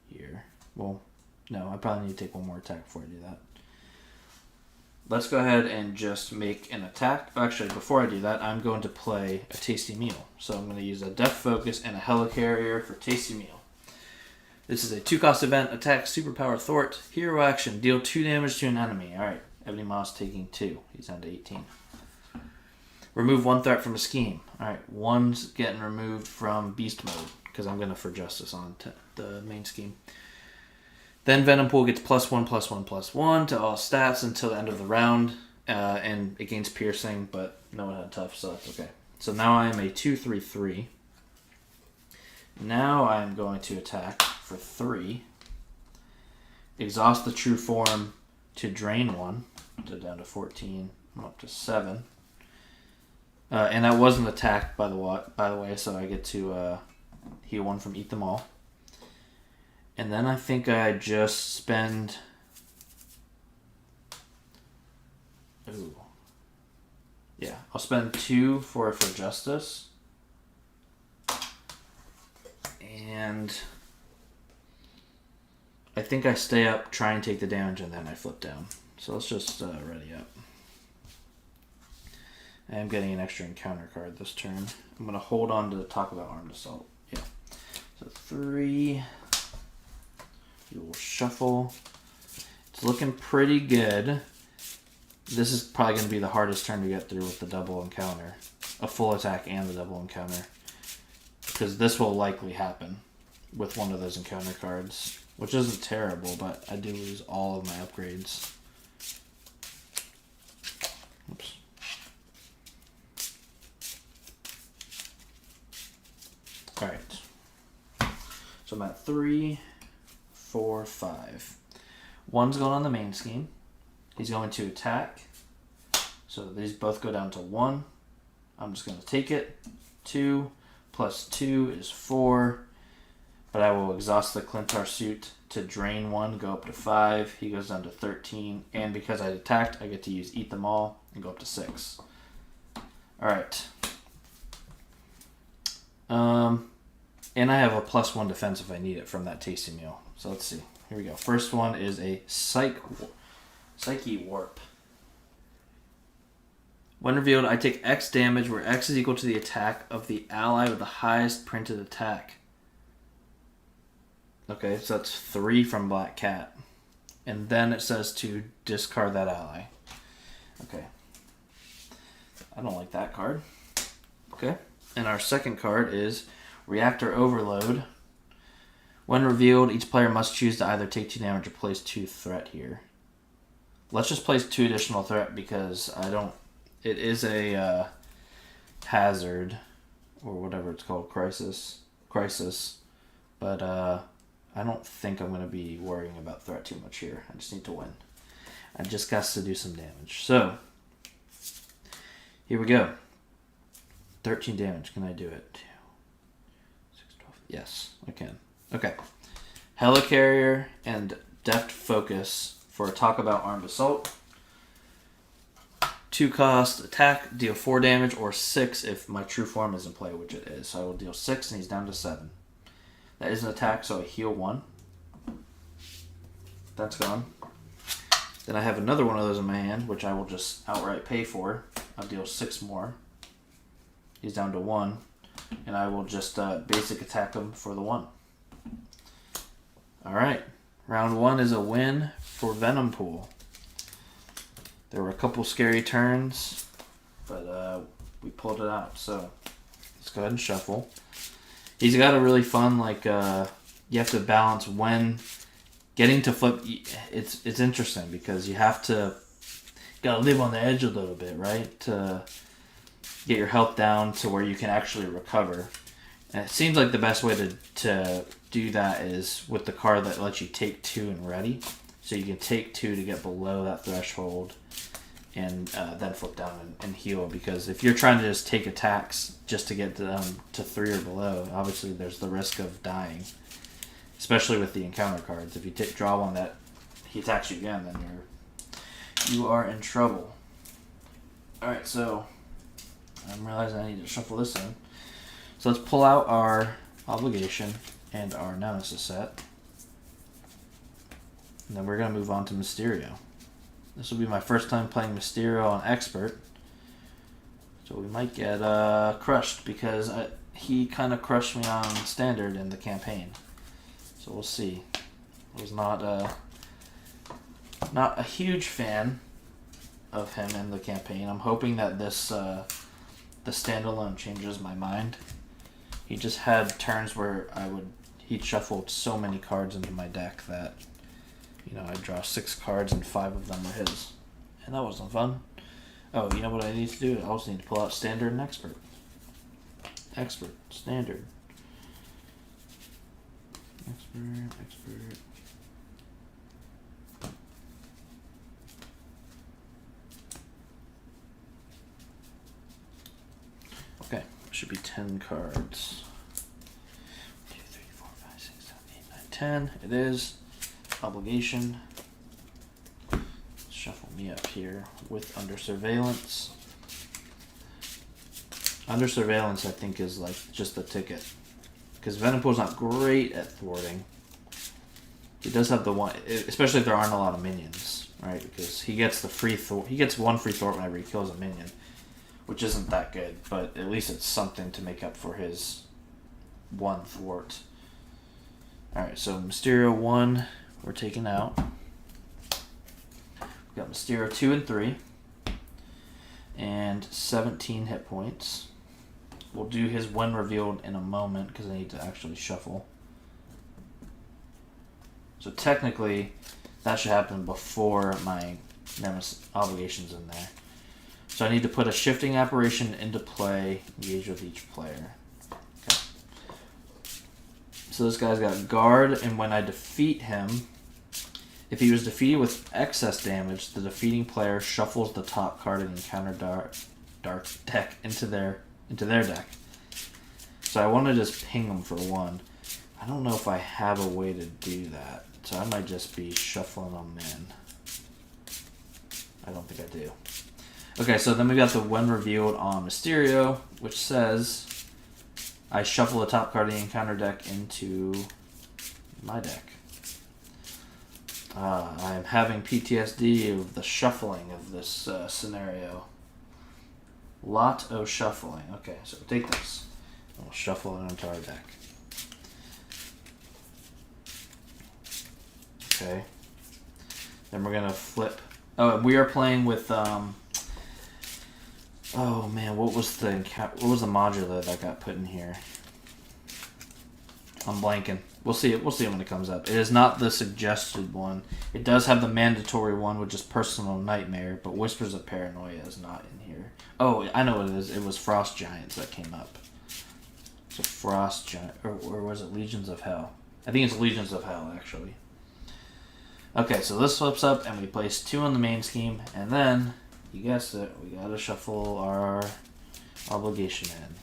here. Well, no, I probably need to take 1 more attack before I do that. Let's go ahead and just make an attack. Actually, before I do that, I'm going to play a Tasty Meal. So I'm going to use a Deft Focus and a Helicarrier for Tasty Meal. This is a 2-cost event. Attack, Superpower, Thwart. Hero action. Deal 2 damage to an enemy. Alright, Ebony Maw's taking 2. He's down to 18. Remove 1 threat from a scheme. Alright, 1's getting removed from Beast Mode, because I'm going to For Justice on the main scheme. Then Venompool gets +1/+1/+1 to all stats until the end of the round, and it gains piercing, but no one had tough, so that's okay. So now I am a 2/3/3. Now I am going to attack for 3. Exhaust the True Form to drain 1, so down to 14. I'm up to 7. And that wasn't attacked, by the way, so I get to heal 1 from Eat Them All. And then I think I just spend... Ooh. Yeah, I'll spend 2 for Justice. And I think I stay up, try and take the damage, and then I flip down. So let's just ready up. I am getting an extra encounter card this turn. I'm going to hold on to Talk About Armed Assault. Yeah. So 3... We will shuffle. It's looking pretty good. This is probably going to be the hardest turn to get through with the double encounter. A full attack and the double encounter. Because this will likely happen with one of those encounter cards. which isn't terrible, but I do lose all of my upgrades. Oops. Alright. So I'm at 3, 4, 5. One's going on the main scheme. He's going to attack. So these both go down to 1. I'm just going to take it. 2 plus 2 is 4. But I will exhaust the Clintar suit to drain 1, go up to 5. He goes down to 13. And because I attacked, I get to use Eat Them All and go up to 6. Alright. And I have a +1 defense if I need it from that tasty meal. So let's see. Here we go. First one is a Psyche Warp. When revealed, I take X damage where X is equal to the attack of the ally with the highest printed attack. Okay, so that's 3 from Black Cat. And then it says to discard that ally. Okay. I don't like that card. Okay. And our second card is Reactor Overload. When revealed, each player must choose to either take 2 damage or place 2 threat here. Let's just place 2 additional threat because I don't... It is a hazard, or whatever it's called, crisis. But I don't think I'm going to be worrying about threat too much here. I just need to win. I just got to do some damage. So, here we go. 13 damage. Can I do it? 2, 6, 12. Yes, I can. Okay. Helicarrier and Deft Focus for a Talk About Armed Assault. 2 cost attack, deal 4 damage, or 6 if my true form is in play, which it is. So I will deal 6 and he's down to 7. That is an attack, so I heal 1. That's gone. Then I have another one of those in my hand, which I will just outright pay for. I'll deal 6 more. He's down to 1. And I will just basic attack him for the 1. Alright. Round 1 is a win for Venompool. There were a couple scary turns, but we pulled it out. So let's go ahead and shuffle. He's got a really fun, you have to balance when getting to flip. It's interesting because you have to gotta live on the edge a little bit, right? To get your health down to where you can actually recover. And it seems like the best way to do that is with the card that lets you take 2 and ready. So you can take 2 to get below that threshold and then flip down and heal. Because if you're trying to just take attacks just to get to 3 or below, obviously there's the risk of dying. Especially with the encounter cards. If you draw one that he attacks you again, then you are in trouble. Alright, so I'm realizing I need to shuffle this in. So let's pull out our Obligation and our Nemesis set. And then we're going to move on to Mysterio. This will be my first time playing Mysterio on Expert. So we might get crushed because he kind of crushed me on Standard in the campaign. So we'll see. I was not a huge fan of him in the campaign. I'm hoping that this the standalone changes my mind. He just had turns where he'd shuffled so many cards into my deck that I'd draw 6 cards and 5 of them were his. And that wasn't fun. Oh, you know what I need to do? I also need to pull out Standard and Expert. Expert, Standard. Expert. Okay, should be 10 cards. 1, 2, 3, 4, 5, 6, 7, 8, 9, 10. It is. Obligation. Shuffle me up here with Under Surveillance. Under Surveillance, I think, is just the ticket. Because Venompool's not great at thwarting. He does have the one, especially if there aren't a lot of minions, right? Because he gets the free thwart. He gets 1 free thwart whenever he kills a minion, which isn't that good, but at least it's something to make up for his 1 thwart. Alright, so Mysterio 1, we're taking out. We got Mysterio 2 and 3, and 17 hit points. We'll do his when revealed in a moment because I need to actually shuffle. So technically, that should happen before my Nemesis Obligation's in there. So I need to put a shifting apparition into play, engage with each player. Okay. So this guy's got guard, and when I defeat him, if he was defeated with excess damage, the defeating player shuffles the top card of the encounter dark deck into their deck. So I want to just ping them for 1. I don't know if I have a way to do that, so I might just be shuffling them in. I don't think I do. Okay, so then we got the when revealed on Mysterio, which says I shuffle the top card of the encounter deck into my deck. I am having PTSD of the shuffling of this scenario. Lot of shuffling. Okay, so take this. We'll shuffle it into our deck. Okay. Then we're gonna flip. Oh, we are playing with. Oh man, what was the modular that got put in here? I'm blanking. We'll see it. We'll see it when it comes up. It is not the suggested one. It does have the mandatory one, which is Personal Nightmare, but Whispers of Paranoia is not in here. Oh, I know what it is. It was Frost Giants that came up. So Frost Giant, or was it Legions of Hell? I think it's Legions of Hell, actually. Okay, so this flips up, and we place 2 on the main scheme, and then, you guessed it, we gotta shuffle our obligation in.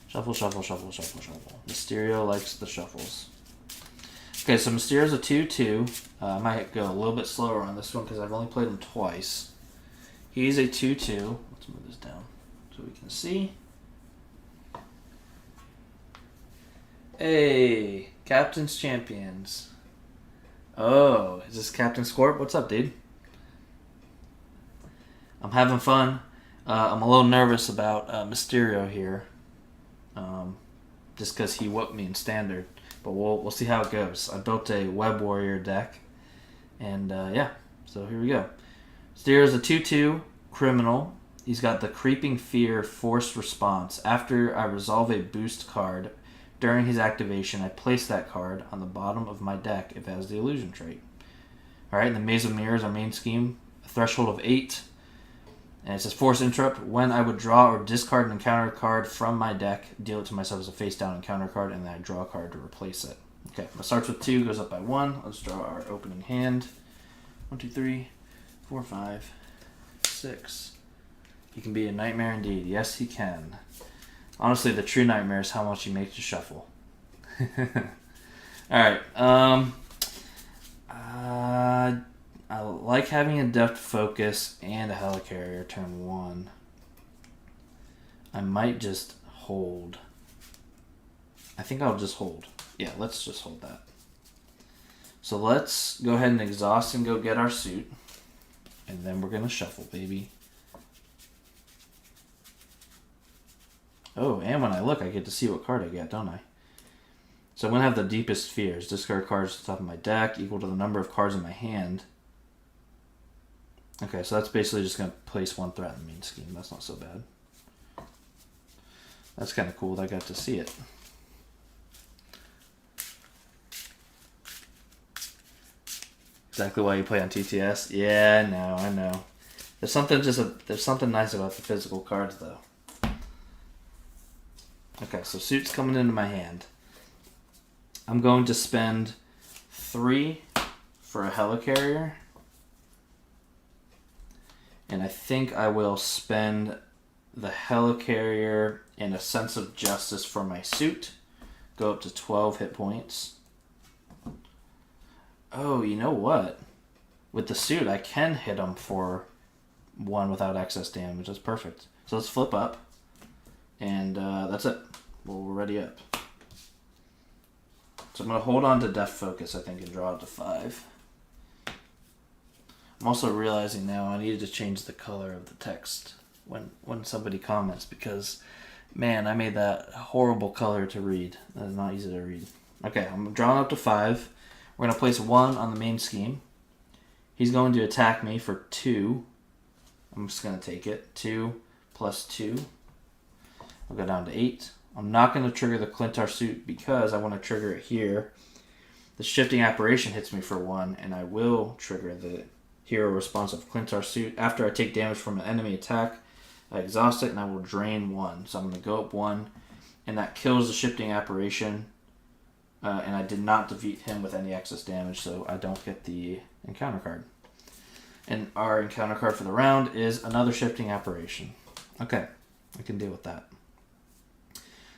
Shuffle, shuffle, shuffle, shuffle, shuffle. Mysterio likes the shuffles. Okay, so Mysterio's a 2/2. I might go a little bit slower on this one because I've only played him twice. He's a 2/2. Let's move this down so we can see. Hey, Captain's Champions. Oh, is this Captain Scorp? What's up, dude? I'm having fun. I'm a little nervous about Mysterio here. Just because he whooped me in Standard. But we'll see how it goes. I built a Web Warrior deck. And yeah, so here we go. Mysterio's a 2/2 criminal. He's got the Creeping Fear Forced Response. After I resolve a boost card during his activation, I place that card on the bottom of my deck if it has the illusion trait. Alright, and the Maze of Mirrors, our main scheme, a threshold of 8. And it says Force Interrupt. When I would draw or discard an encounter card from my deck, deal it to myself as a face down encounter card, and then I draw a card to replace it. Okay, it starts with 2, goes up by 1. Let's draw our opening hand. 1, 2, 3, 4, 5, 6. He can be a nightmare indeed. Yes, he can. Honestly, the true nightmare is how much you make to shuffle. Alright, I like having a depth focus and a helicarrier turn 1. I might just hold. I think I'll just hold. Yeah, let's just hold that. So let's go ahead and exhaust and go get our suit. And then we're going to shuffle, baby. Oh, and when I look, I get to see what card I get, don't I? So I'm going to have the Deepest Fears. Discard cards to the top of my deck equal to the number of cards in my hand. Okay, so that's basically just going to place 1 threat in the main scheme. That's not so bad. That's kind of cool that I got to see it. Exactly why you play on TTS? Yeah, I know. There's something nice about the physical cards, though. Okay, so suit's coming into my hand. I'm going to spend 3 for a helicarrier. And I think I will spend the helicarrier and a sense of justice for my suit. Go up to 12 hit points. Oh, you know what? With the suit, I can hit him for 1 without excess damage. That's perfect. So let's flip up. And that's it. Well, we're ready up. So I'm going to hold on to Deft Focus, I think, and draw it to 5. I'm also realizing now I needed to change the color of the text when somebody comments because, man, I made that horrible color to read. That is not easy to read. Okay, I'm drawing up to 5. We're going to place 1 on the main scheme. He's going to attack me for 2. I'm just going to take it. 2 plus 2. I'll go down to 8. I'm not going to trigger the Clintar suit because I want to trigger it here. The shifting apparition hits me for 1, and I will trigger the hero response of Clintar Suit. After I take damage from an enemy attack, I exhaust it, and I will drain 1. So I'm going to go up 1, and that kills the shifting apparition. And I did not defeat him with any excess damage, so I don't get the encounter card. And our encounter card for the round is another shifting apparition. Okay, I can deal with that.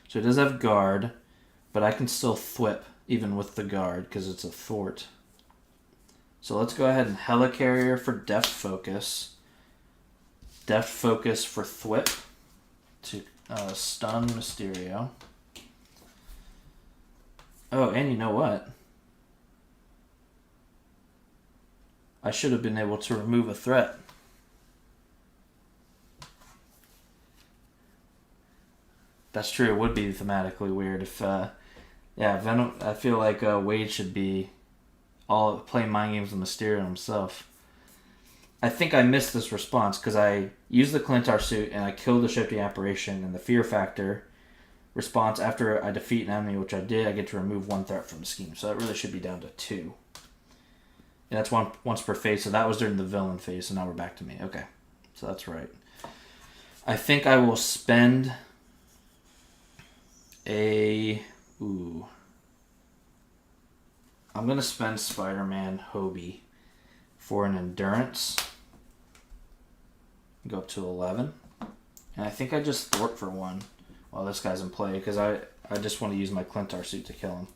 So it does have guard, but I can still thwip even with the guard because it's a thwart. So let's go ahead and Helicarrier for Deft Focus. Deft Focus for thwip to stun Mysterio. Oh, and you know what? I should have been able to remove a threat. That's true. It would be thematically weird if, Venom. I feel like Wade should be all playing mind games with Mysterio himself. I think I missed this response because I used the Clintar Suit and I killed the shifting apparition, and the fear factor response after I defeat an enemy, which I did, I get to remove 1 threat from the scheme. So that really should be down to 2. And that's once per phase, so that was during the villain phase, so now we're back to me. Okay, so that's right. I think I will spend I'm going to spend Spider-Man Hobie for an endurance. Go up to 11. And I think I just thwart for 1 while this guy's in play, because I just want to use my Clintar Suit to kill him.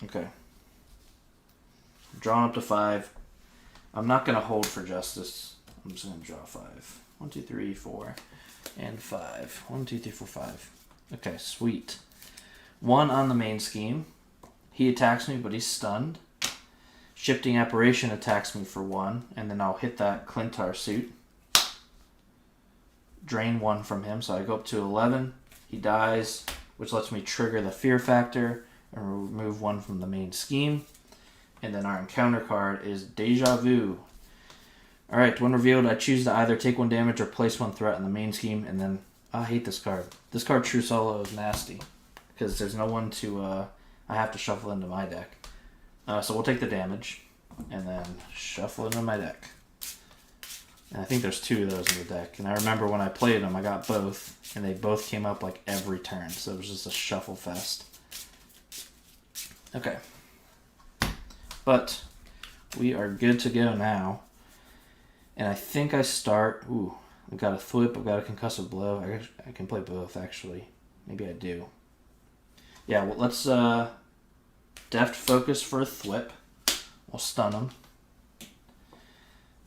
Okay. Drawn up to 5. I'm not going to hold for justice. I'm just going to draw 5. 1, 2, 3, 4, and 5. 1, 2, 3, 4, 5. Okay, sweet. 1 on the main scheme. He attacks me, but he's stunned. Shifting Apparition attacks me for 1, and then I'll hit that Clintar Suit. Drain 1 from him, so I go up to 11. He dies, which lets me trigger the fear factor and remove 1 from the main scheme. And then our encounter card is Deja Vu. Alright, when revealed, I choose to either take 1 damage or place 1 threat in the main scheme, and then I hate this card. This card True Solo is nasty, because there's no one to, I have to shuffle into my deck. So we'll take the damage, and then shuffle into my deck. And I think there's 2 of those in the deck. And I remember when I played them, I got both, and they both came up like every turn. So it was just a shuffle fest. Okay. But we are good to go now. And I think I start... Ooh, I've got a thwip, I've got a concussive blow. I can play both, actually. Maybe I do. Yeah, well, let's Deft Focus for a thwip. We'll stun him.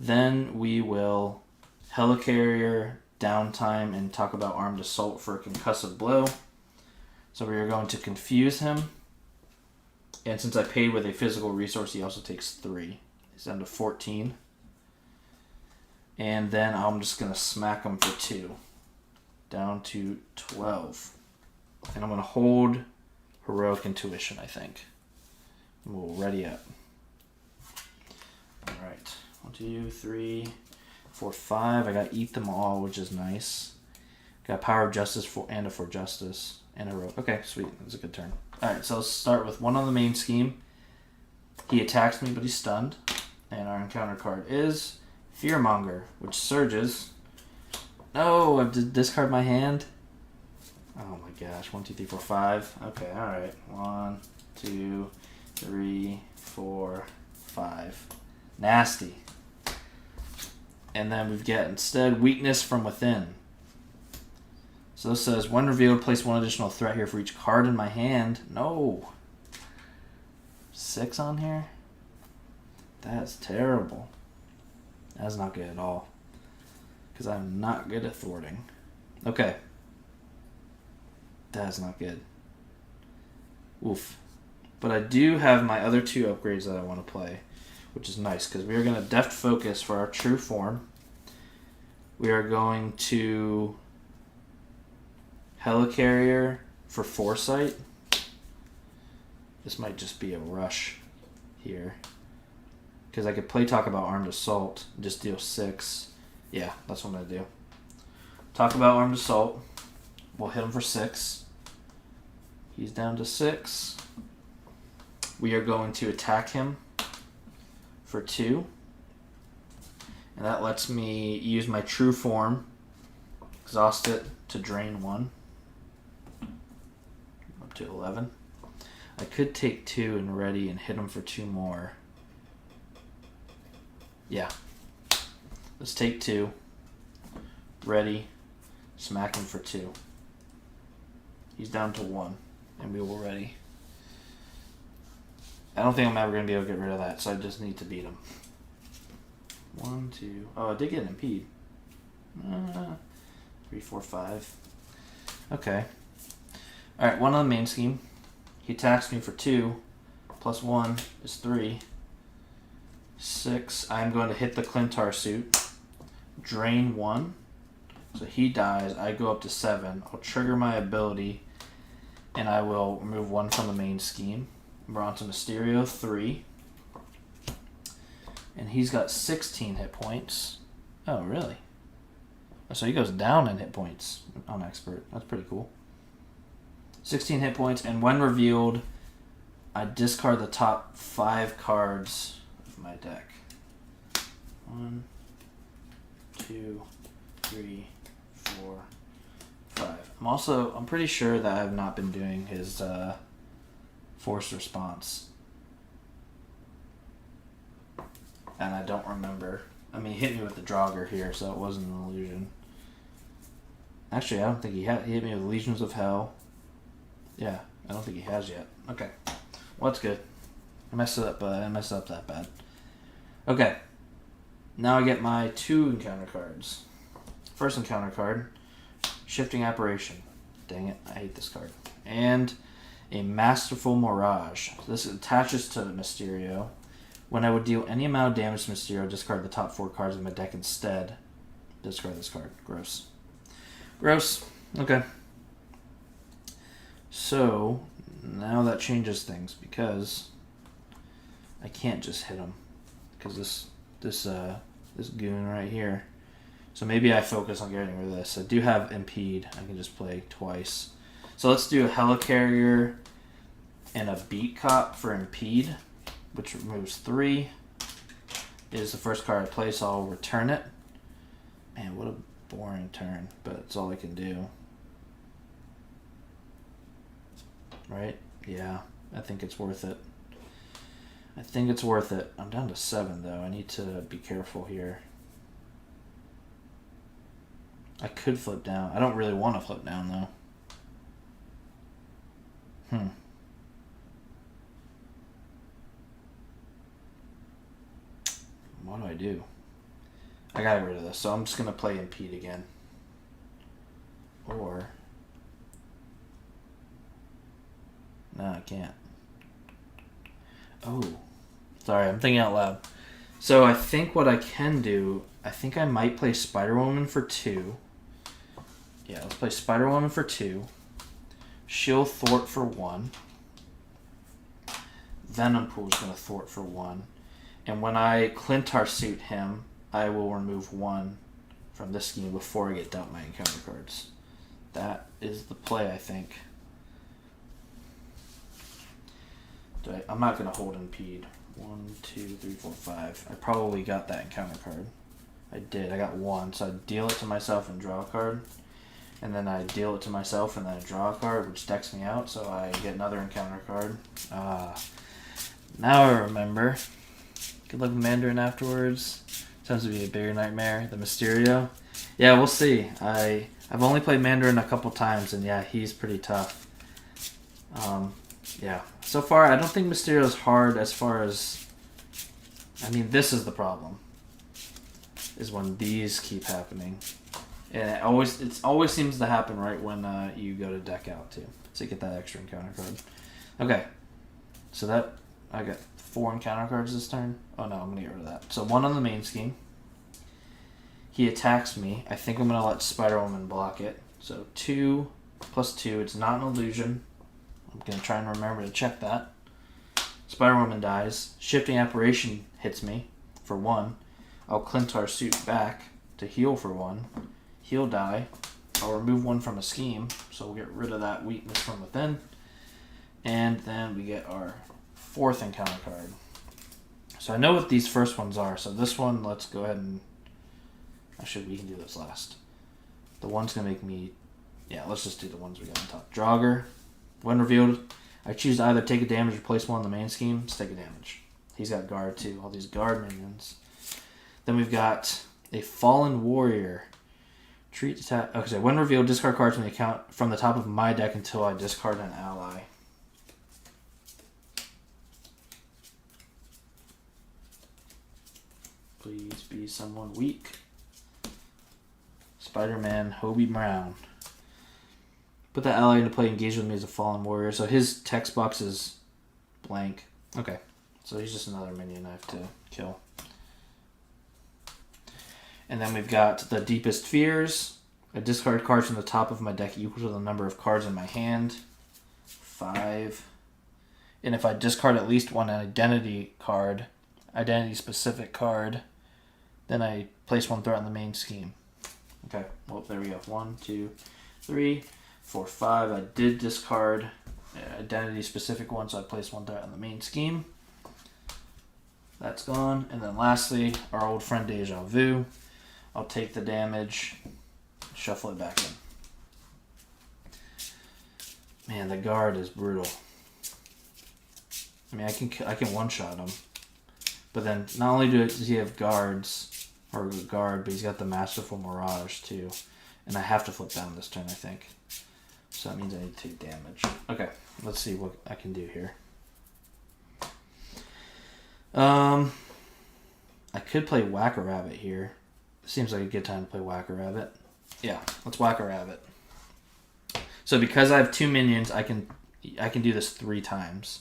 Then we will Helicarrier, Downtime, and talk about Armed Assault for a concussive blow. So we are going to confuse him. And since I paid with a physical resource, he also takes 3. He's down to 14. And then I'm just going to smack him for 2. Down to 12. And I'm going to hold Heroic Intuition, I think. And we'll ready up. Alright. 1, 2, 3, 4, 5. I got Eat Them All, which is nice. Got Power of Justice and a For Justice. And a Heroic. Okay, sweet. That's a good turn. Alright, so let's start with 1 on the main scheme. He attacks me, but he's stunned. And our encounter card is Fearmonger, which surges. No, I did discard my hand. Oh my gosh. 1, 2, 3, 4, 5. Okay, alright. 1, 2, 3, 4, 5. Nasty. And then we've got instead Weakness from Within. So this says, when revealed, place 1 additional threat here for each card in my hand. No. 6 on here? That's terrible. That's not good at all. Because I'm not good at thwarting. Okay. That's not good. Oof. But I do have my other 2 upgrades that I want to play, which is nice, because we are going to Deft Focus for our true form. We are going to Helicarrier for Foresight. This might just be a rush here, because I could play talk about Armed Assault, just deal 6. Yeah, that's what I'm going to do. Talk about Armed Assault. We'll hit him for 6. He's down to 6. we are going to attack him for 2. And that lets me use my true form, exhaust it to drain 1. Up to 11. I could take 2 and ready and hit him for 2 more. Yeah. Let's take 2. Ready. Smack him for 2. He's down to 1. And we will ready. I don't think I'm ever going to be able to get rid of that, so I just need to beat him. 1, 2. Oh, I did get an impede. 3, 4, 5. Okay. Alright, 1 on the main scheme. He attacks me for 2. Plus 1 is 3. 6. I'm going to hit the Clintar suit. Drain 1. So he dies. I go up to 7. I'll trigger my ability. And I will remove 1 from the main scheme. We're on to Mysterio, 3. And he's got 16 hit points. Oh, really? So he goes down in hit points on Expert. That's pretty cool. 16 hit points, and when revealed, I discard the top 5 cards of my deck. 1, 2, 3, 4, 5. I'm pretty sure that I have not been doing his force response. And I don't remember. I mean, he hit me with the Draugr here, so it wasn't an illusion. Actually, I don't think he had. He hit me with Legions of Hell. Yeah, I don't think he has yet. Okay. Well, that's good. I messed it up, I messed it up that bad. Okay. Now I get my 2 encounter cards. First encounter card, Shifting Apparition. Dang it, I hate this card. And a Masterful Mirage. This attaches to Mysterio. When I would deal any amount of damage to Mysterio, discard the top 4 cards of my deck instead. Discard this card. Gross. Gross. Okay. So, now that changes things because I can't just hit him. Because this goon right here. So maybe I focus on getting rid of this. I do have Impede. I can just play twice. So let's do a Helicarrier and a Beat Cop for Impede, which removes 3. It is the first card I play, so I'll return it. Man, what a boring turn, but it's all I can do. Right? Yeah, I think it's worth it. I think it's worth it. I'm down to 7, though. I need to be careful here. I could flip down. I don't really want to flip down, though. What do I do? I got rid of this, so I'm just going to play Impede again. Or... no, I can't. Oh. Sorry, I'm thinking out loud. So I think what I can do... I think I might play Spider-Woman for 2. Yeah, let's play Spider-Woman for 2. She'll thwart for 1. Venompool is going to thwart for 1. And when I Clintar suit him, I will remove 1 from this scheme before I get dealt my encounter cards. That is the play, I think. I'm not going to hold Impede. 1, 2, 3, 4, 5. I probably got that encounter card. I did. I got 1. So I deal it to myself and draw a card. And then I deal it to myself and then I draw a card, which decks me out. So I get another encounter card. Now I remember. Good luck with Mandarin afterwards. Sounds to be a bigger nightmare. The Mysterio. Yeah, we'll see. I've only played Mandarin a couple times, and yeah, he's pretty tough. Yeah. So far, I don't think Mysterio's hard as far as... I mean, this is the problem. Is when these keep happening. And it always seems to happen right when you go to deck out, too. So you get that extra encounter card. Okay. So that... I got 4 encounter cards this turn. Oh no, I'm going to get rid of that. So 1 on the main scheme. He attacks me. I think I'm going to let Spider-Woman block it. So 2 plus 2. It's not an illusion. I'm going to try and remember to check that. Spider-Woman dies. Shifting Apparition hits me for 1. I'll Clintar suit back to heal for 1. He'll die. I'll remove 1 from a scheme. So we'll get rid of that weakness from within. And then we get our 4th encounter card. So I know what these first ones are. So this one, let's go ahead and... Actually, we can do this last. The one's going to make me... Yeah, let's just do the ones we got on top. Draugr. When revealed, I choose to either take a damage or place one in the main scheme. Let's take a damage. He's got guard too. All these guard minions. Then we've got a Fallen Warrior. Treat attack. Okay, so when revealed, discard cards from the account from the top of my deck until I discard an ally. Please be someone weak. Spider-Man, Hobie Brown. Put that ally into play, engage with me as a Fallen Warrior. So his text box is blank. Okay, so he's just another minion I have to kill. And then we've got the Deepest Fears. I discard cards from the top of my deck equal to the number of cards in my hand. 5. And if I discard at least one identity card, identity-specific card, then I place one threat on the main scheme. Okay, well, there we go. 1, 2, 3, 4, 5. I did discard identity-specific one, so I placed one threat on the main scheme. That's gone. And then lastly, our old friend Deja Vu. I'll take the damage, shuffle it back in. Man, the guard is brutal. I mean, I can one-shot him. But then, not only does he have guards, or a guard, but he's got the Masterful Mirage too. And I have to flip down this turn, I think. So that means I need to take damage. Okay, let's see what I can do here. I could play Whack-A-Rabbit here. Seems like a good time to play Whack-A-Rabbit. Yeah, let's Whack-A-Rabbit. So because I have 2 minions, I can do this 3 times.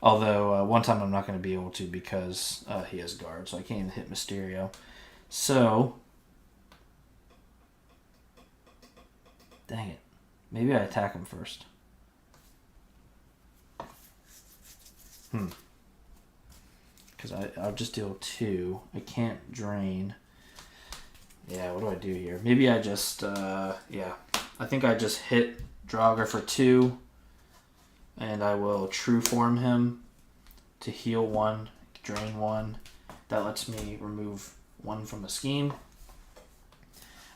Although one time I'm not going to be able to because he has guard, so I can't even hit Mysterio. So, dang it. Maybe I attack him first. Because I'll just deal 2. I can't drain. Yeah, what do I do here? Maybe I just, yeah. I think I just hit Draugr for 2. And I will True Form him to heal 1, drain 1. That lets me remove 1 from the scheme.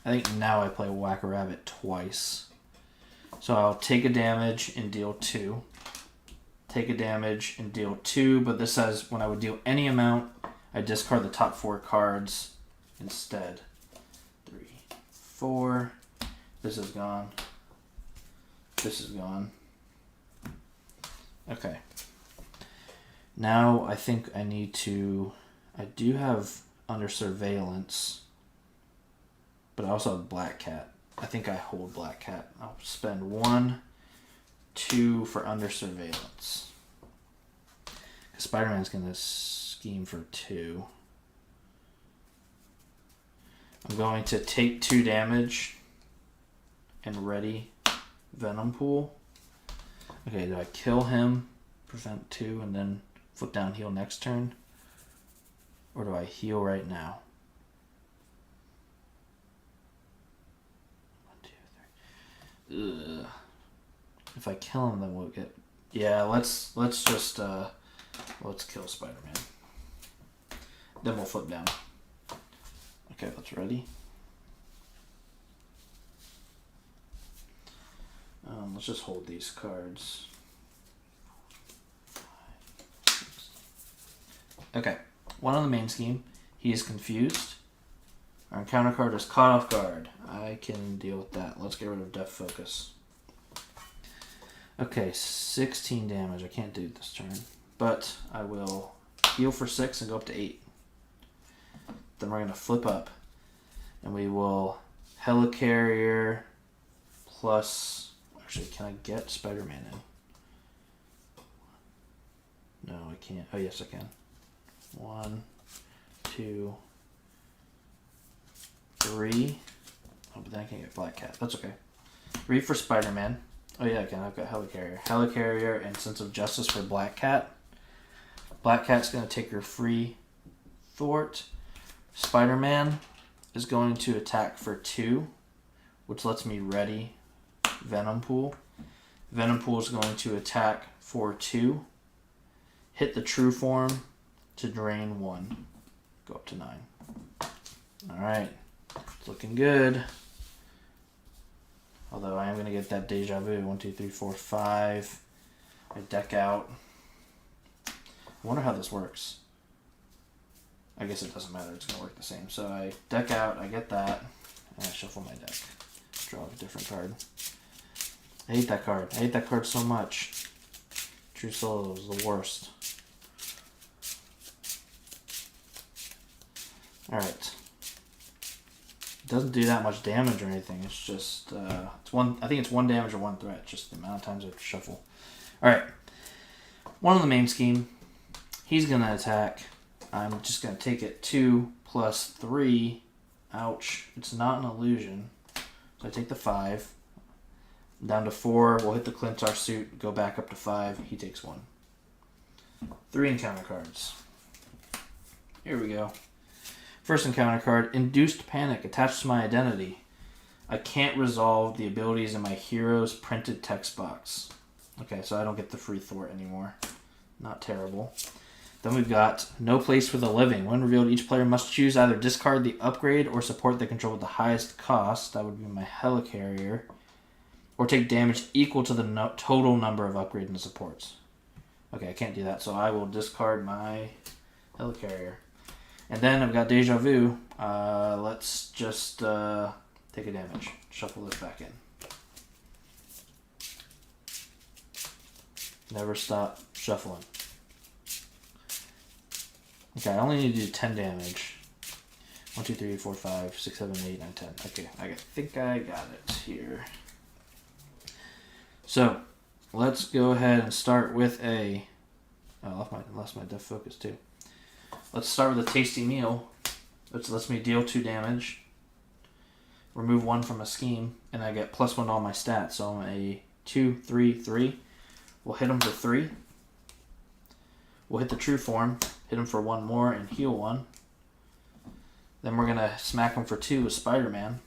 I think now I play Whack-A-Rabbit twice. So I'll take a damage and deal 2. Take a damage and deal 2, but this says when I would deal any amount, I discard the top 4 cards instead. 3, 4. This is gone. This is gone. Okay. Now I think I need to... I do have Under Surveillance, but I also have Black Cat. I think I hold Black Cat. I'll spend 1, 2 for Under Surveillance. Spider-Man's going to scheme for 2. I'm going to take 2 damage and ready Venompool. Okay, do I kill him, prevent 2, and then flip down heal next turn? Or do I heal right now? 1, 2, 3. Ugh. If I kill him, then we'll get... Yeah, let's just let's kill Spider-Man. Then we'll flip down. Okay, that's ready. Let's just hold these cards. Okay, 1 on the main scheme. He is confused. Our encounter card is caught off guard. I can deal with that. Let's get rid of Depth Focus. Okay, 16 damage. I can't do it this turn. But I will heal for 6 and go up to 8. Then we're going to flip up. And we will Helicarrier plus... Actually, can I get Spider-Man in? No, I can't. Oh, yes, I can. 1, 2, 3. Oh, but then I can't get Black Cat. That's okay. 3 for Spider-Man. Oh, yeah, I can. I've got Helicarrier. Helicarrier and Sense of Justice for Black Cat. Black Cat's going to take her free thwart. Spider-Man is going to attack for 2, which lets me ready Venompool. Venompool is going to attack for 2. hit the true form to drain 1. Go up to 9. Alright. It's looking good. Although I am going to get that deja vu. 1, 2, 3, 4, 5. I deck out. I wonder how this works. I guess it doesn't matter. It's going to work the same. So I deck out. I get that. And I shuffle my deck. Draw a different card. I hate that card. I hate that card so much. True Soul is the worst. Alright. It doesn't do that much damage or anything. It's just it's one. I think it's 1 damage or 1 threat. Just the amount of times I shuffle. All right. One on the main scheme. He's gonna attack. I'm just gonna take it 2 plus 3. Ouch! It's not an illusion. So I take the 5. Down to 4. We'll hit the Clintar suit. Go back up to 5. He takes 1. 3 encounter cards. Here we go. First encounter card, Induced Panic, attached to my identity. I can't resolve the abilities in my hero's printed text box. Okay, so I don't get the free thwart anymore. Not terrible. Then we've got No Place for the Living. When revealed, each player must choose either discard the upgrade or support they control at the highest cost. That would be my Helicarrier. Or take damage equal to the total number of upgrades and supports. Okay, I can't do that, so I will discard my Helicarrier. And then I've got Deja Vu. Let's just take a damage. Shuffle this back in. Never stop shuffling. Okay, I only need to do 10 damage. 1, 2, 3, 4, 5, 6, 7, 8, 9, 10. Okay, I think I got it here. So, let's go ahead and start with a... Oh, I lost my depth focus too. Let's start with a tasty meal, which lets me deal 2 damage, remove 1 from a scheme, and I get +1 to all my stats. So I'm a 2, 3, 3. We'll hit him for 3. We'll hit the true form, hit him for 1 more, and heal 1. Then we're going to smack him for 2 with Spider-Man,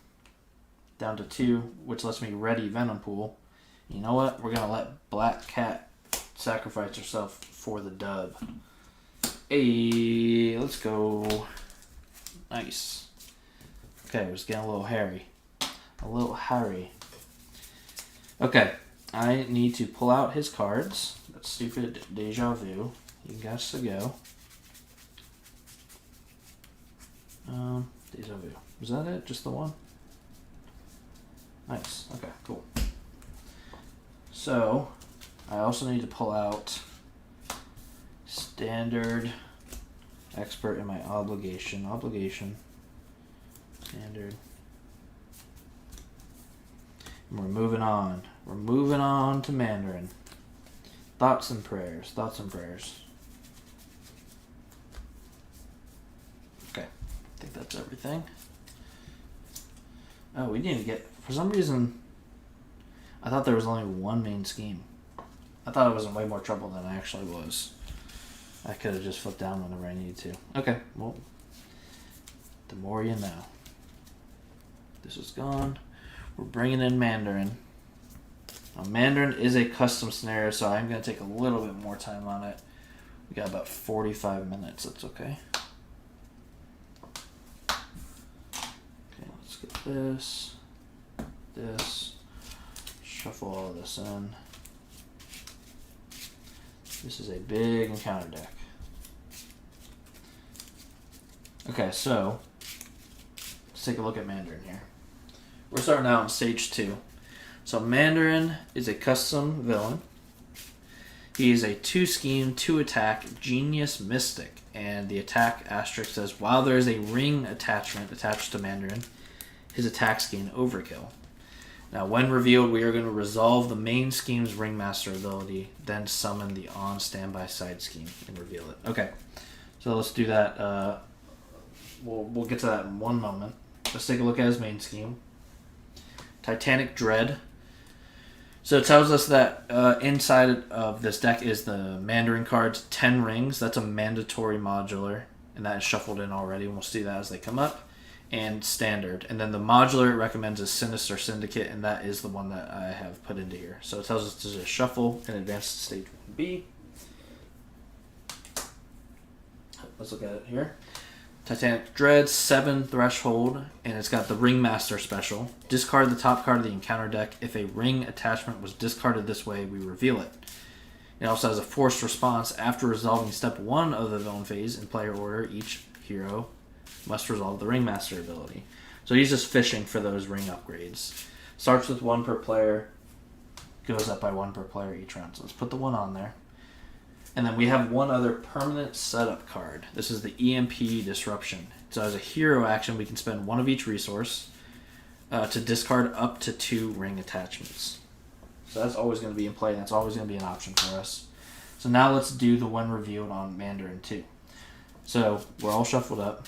down to 2, which lets me ready Venompool. You know what? We're going to let Black Cat sacrifice herself for the dub. Hey, let's go. Nice. Okay, it was getting a little hairy. A little hairy. Okay, I need to pull out his cards. That stupid Deja Vu. He got to go. Deja Vu. Was that it? Just the one? Nice. Okay, cool. So, I also need to pull out Standard, Expert, and my Obligation. Obligation. Standard. And we're moving on. We're moving on to Mandarin. Thoughts and prayers. Thoughts and prayers. Okay. I think that's everything. Oh, we need to get... For some reason, I thought there was only 1 main scheme. I thought I was in way more trouble than I actually was. I could have just flipped down whenever I needed to. Okay, well, the more you know. This is gone. We're bringing in Mandarin. Now, Mandarin is a custom scenario, so I'm going to take a little bit more time on it. We got about 45 minutes. That's okay. Okay, let's get this. This. Shuffle all this in. This is a big encounter deck. Okay, so let's take a look at Mandarin here. We're starting out on stage 2. So Mandarin is a custom villain. He is a 2 scheme, 2 attack, genius mystic. And the attack asterisk says, while there is a ring attachment attached to Mandarin, his attacks gain overkill. Now, when revealed, we are going to resolve the main scheme's Ringmaster ability, then summon the on-standby side scheme and reveal it. Okay, so let's do that. We'll get to that in one moment. Let's take a look at his main scheme. Titanic Dread. So it tells us that inside of this deck is the Mandarin cards, 10 rings. That's a mandatory modular, and that is shuffled in already. And we'll see that as they come up. And standard. And then the modular it recommends is Sinister Syndicate, and that is the one that I have put into here. So it tells us to just shuffle and advance to stage 1B. let's look at it here. Titanic Dread, 7 threshold, and it's got the Ringmaster special. Discard the top card of the encounter deck. If a ring attachment was discarded this way, we reveal it. It also has a forced response. After resolving step 1 of the villain phase in player order, each hero must resolve the Ringmaster ability. So he's just fishing for those ring upgrades. Starts with 1 per player, goes up by 1 per player each round. So let's put the 1 on there. And then we have one other permanent setup card. This is the Emp Disruption. So as a hero action, we can spend 1 of each resource to discard up to 2 ring attachments. So that's always going to be in play. That's always going to be an option for us. So now let's do the when revealed on Mandarin 2. So we're all shuffled up.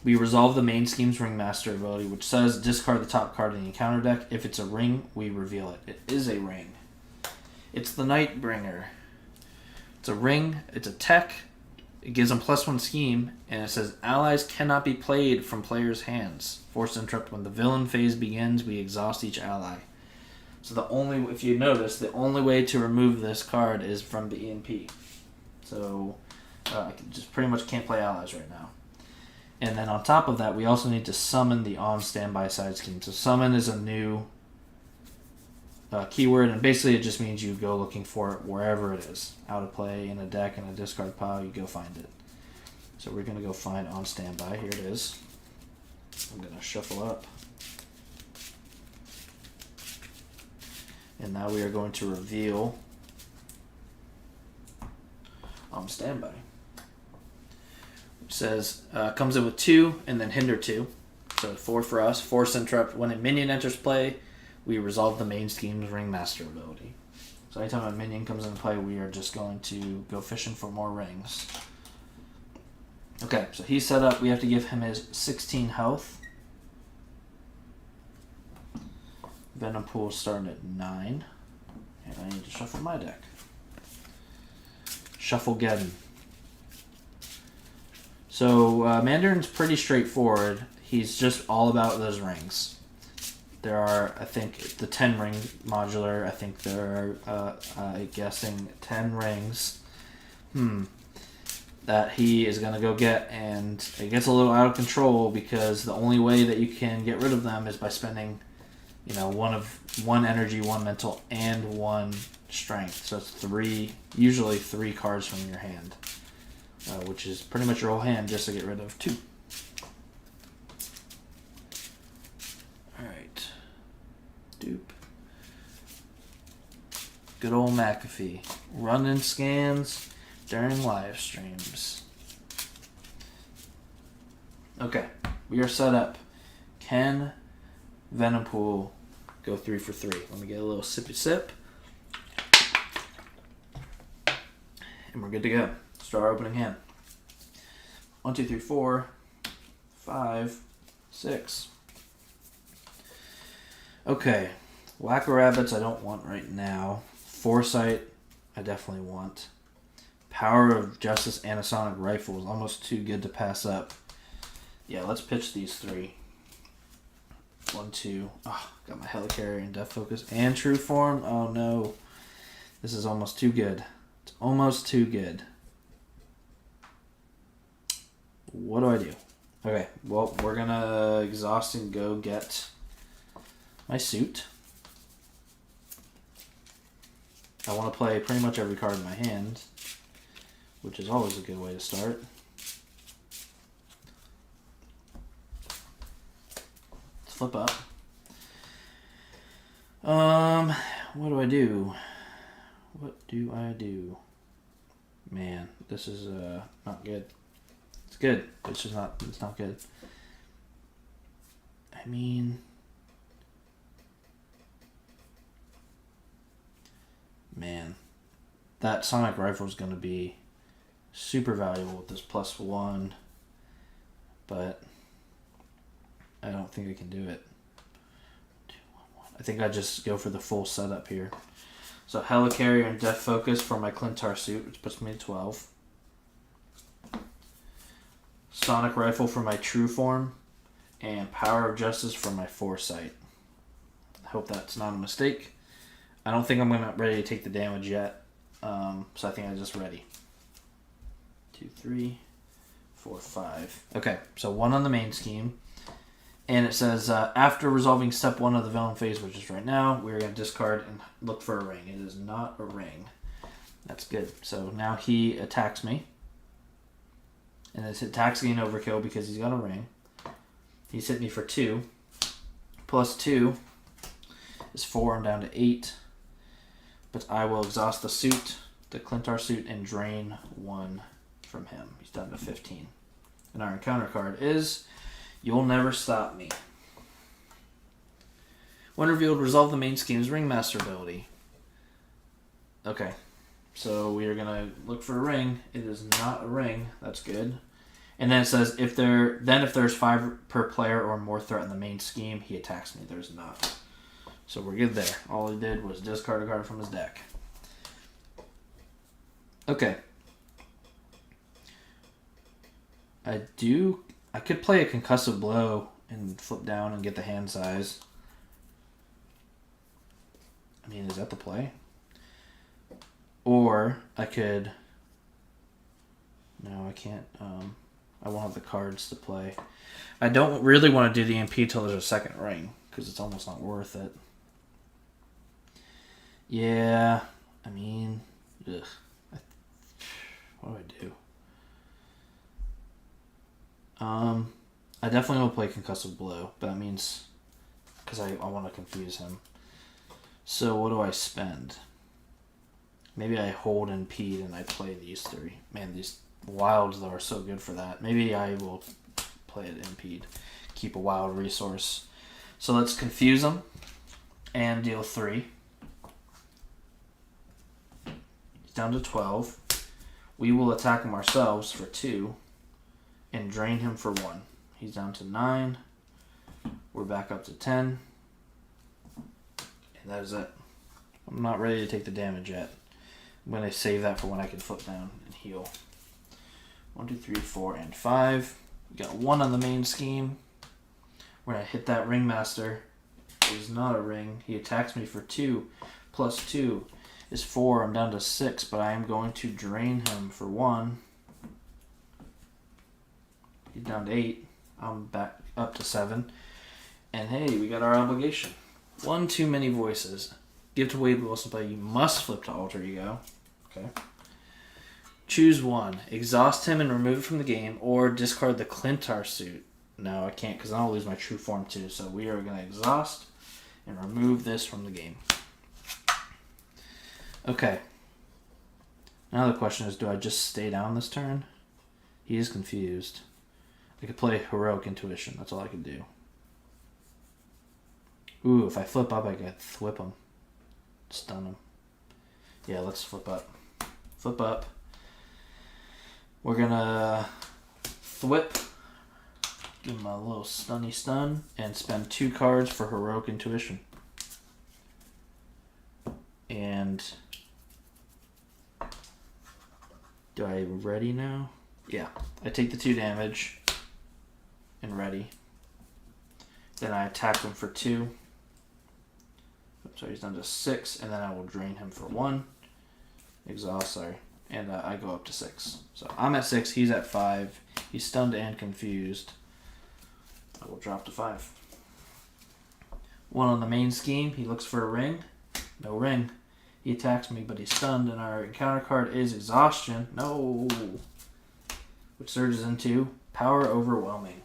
We resolve the main scheme's Ringmaster ability, which says discard the top card in the encounter deck. If it's a ring, we reveal it. It is a ring. It's the Nightbringer. It's a ring. It's a tech. It gives them +1 scheme, and it says allies cannot be played from players' hands. Forced interrupt when the villain phase begins. We exhaust each ally. So if you notice, the only way to remove this card is from the EMP. So I just pretty much can't play allies right now. And then on top of that, we also need to summon the on standby side scheme. So summon is a new keyword, and basically it just means you go looking for it wherever it is. Out of play, in a deck, in a discard pile, you go find it. So we're going to go find on standby. Here it is. I'm going to shuffle up. And now we are going to reveal on standby. It says, comes in with 2 and then hinder 2. So 4 for us. Force interrupt. When a minion enters play, we resolve the main scheme's Ringmaster ability. So anytime a minion comes into play, we are just going to go fishing for more rings. Okay, so he's set up. We have to give him his 16 health. Venompool starting at 9. And I need to shuffle my deck. Shufflegeddon. So Mandarin's pretty straightforward. He's just all about those rings. There are, I think, the 10 ring modular. I think there are, I'm guessing, 10 rings that he is going to go get. And it gets a little out of control because the only way that you can get rid of them is by spending, one energy, 1 mental, and 1 strength. So it's usually 3 cards from your hand, which is pretty much your whole hand just to get rid of 2. Alright. Dupe. Good old McAfee. Running scans during live streams. Okay, we are set up. Can Venompool go 3 for 3? Let me get a little sippy sip. And we're good to go. Start our opening hand. 1, 2, 3, 4, 5, 6. Okay. Whack-a-rabbits I don't want right now. Foresight I definitely want. Power of Justice and a Sonic Rifle is almost too good to pass up. Yeah, let's pitch these 3. 1, 2. Oh, got my Helicarrier and Death Focus and True Form. Oh no. This is almost too good. It's almost too good. What do I do? Okay, well, we're gonna exhaust and go get my suit. I want to play pretty much every card in my hand, which is always a good way to start. Let's flip up. What do I do? What do I do? Man, this is not good. It's good. It's just not. It's not good. I mean, man, that Sonic Rifle is going to be super valuable with this +1, but I don't think I can do it. 2, 1, 1. I think I just go for the full setup here. So Helicarrier and Death Focus for my Clintar suit, which puts me at 12. Sonic Rifle for my True Form, and Power of Justice for my Foresight. I hope that's not a mistake. I don't think I'm ready to take the damage yet, so I think I'm just ready. 2, 3, 4, 5. Okay, so 1 on the main scheme. And it says, after resolving step 1 of the villain phase, which is right now, we're going to discard and look for a ring. It is not a ring. That's good. So now he attacks me. And his attacks gain overkill because he's got a ring. He's hit me for 2. Plus 2 is 4. I'm down to 8. But I will exhaust the suit, the Clintar suit, and drain 1 from him. He's down to 15. And our encounter card is You'll Never Stop Me. When revealed, resolve the main scheme's Ringmaster ability. Okay, so we are going to look for a ring. It is not a ring. That's good. And then it says, if there's 5 per player or more threat in the main scheme, he attacks me. There's not. So we're good there. All he did was discard a card from his deck. Okay. I could play a concussive blow and flip down and get the hand size. I mean, is that the play? Or I could... No, I can't. I won't have the cards to play. I don't really want to do the MP until there's a second ring, because it's almost not worth it. Yeah, I mean... Ugh. What do I do? I definitely will play Concussive Blow, but that means... Because I want to confuse him. So what do I spend? Maybe I hold Impede and I play these 3. Man, these wilds, though, are so good for that. Maybe I will play it Impede. Keep a wild resource. So let's confuse him and deal 3. He's down to 12. We will attack him ourselves for 2 and drain him for 1. He's down to 9. We're back up to 10. And that is it. I'm not ready to take the damage yet. I'm going to save that for when I can flip down and heal. 1, 2, 3, 4, and 5. We got 1 on the main scheme. We're going to hit that Ringmaster. It is not a ring. He attacks me for 2. Plus 2 is 4. I'm down to 6, but I am going to drain him for 1. He's down to 8. I'm back up to 7. And hey, we got our obligation. 1 too many voices. Give to Wade Wilson play. You must flip to Alter Ego. Okay. Choose 1. Exhaust him and remove it from the game, or discard the Clintar suit. No, I can't, because I'll lose my true form too. So we are going to exhaust and remove this from the game. Okay. Now the question is, do I just stay down this turn? He is confused. I could play Heroic Intuition. That's all I could do. Ooh, if I flip up, I could thwip him. Stun him. Yeah, let's flip up. Flip up. We're gonna thwip. Give him a little stunny stun. And spend 2 cards for Heroic Intuition. And... do I ready now? Yeah. I take the 2 damage. And ready. Then I attack him for 2. So he's down to 6, and then I will drain him for 1. Exhaust, sorry. And I go up to 6. So I'm at 6, he's at 5. He's stunned and confused. I will drop to 5. 1 on the main scheme, he looks for a ring. No ring. He attacks me, but he's stunned, and our encounter card is Exhaustion. No! Which surges into Power Overwhelming.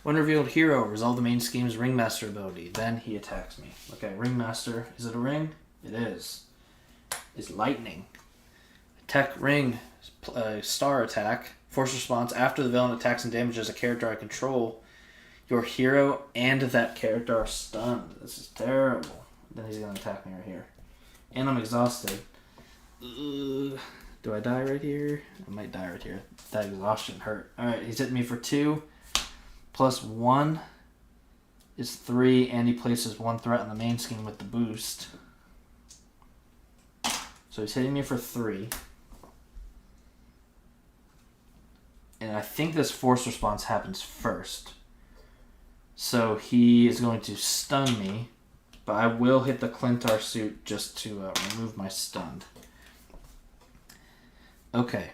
When revealed, hero, resolve the main scheme's Ringmaster ability. Then he attacks me. Okay, Ringmaster. Is it a ring? It is. Is lightning. Attack ring. Star attack. Force response. After the villain attacks and damages a character I control, your hero and that character are stunned. This is terrible. Then he's going to attack me right here. And I'm exhausted. Do I die right here? I might die right here. That exhaustion hurt. Alright, he's hitting me for 2. Plus 1 is 3, and he places 1 threat in the main scheme with the boost. So he's hitting me for 3. And I think this force response happens first. So he is going to stun me, but I will hit the Clintar suit just to remove my stun. Okay,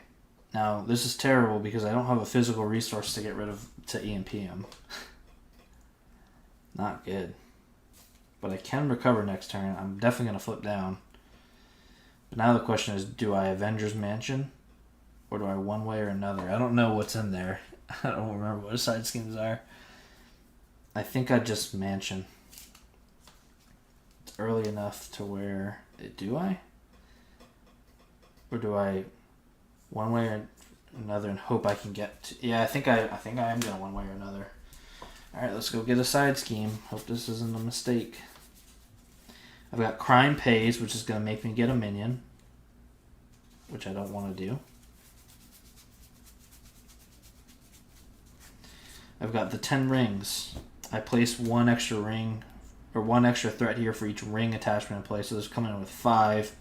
Now, this is terrible because I don't have a physical resource to get rid of to EMP him. Not good. But I can recover next turn. I'm definitely going to flip down. But now the question is, do I Avengers Mansion? Or do I one way or another? I don't know what's in there. I don't remember what the side schemes are. I think I just Mansion. It's early enough to where... Do I? Or do I one way or another and hope I can get to... Yeah, I think I am going one way or another. Alright, let's go get a side scheme. Hope this isn't a mistake. I've got Crime Pays, which is going to make me get a minion. Which I don't want to do. I've got the 10 rings. I place one extra ring, or one extra threat here for each ring attachment in place. So this is coming in with 5.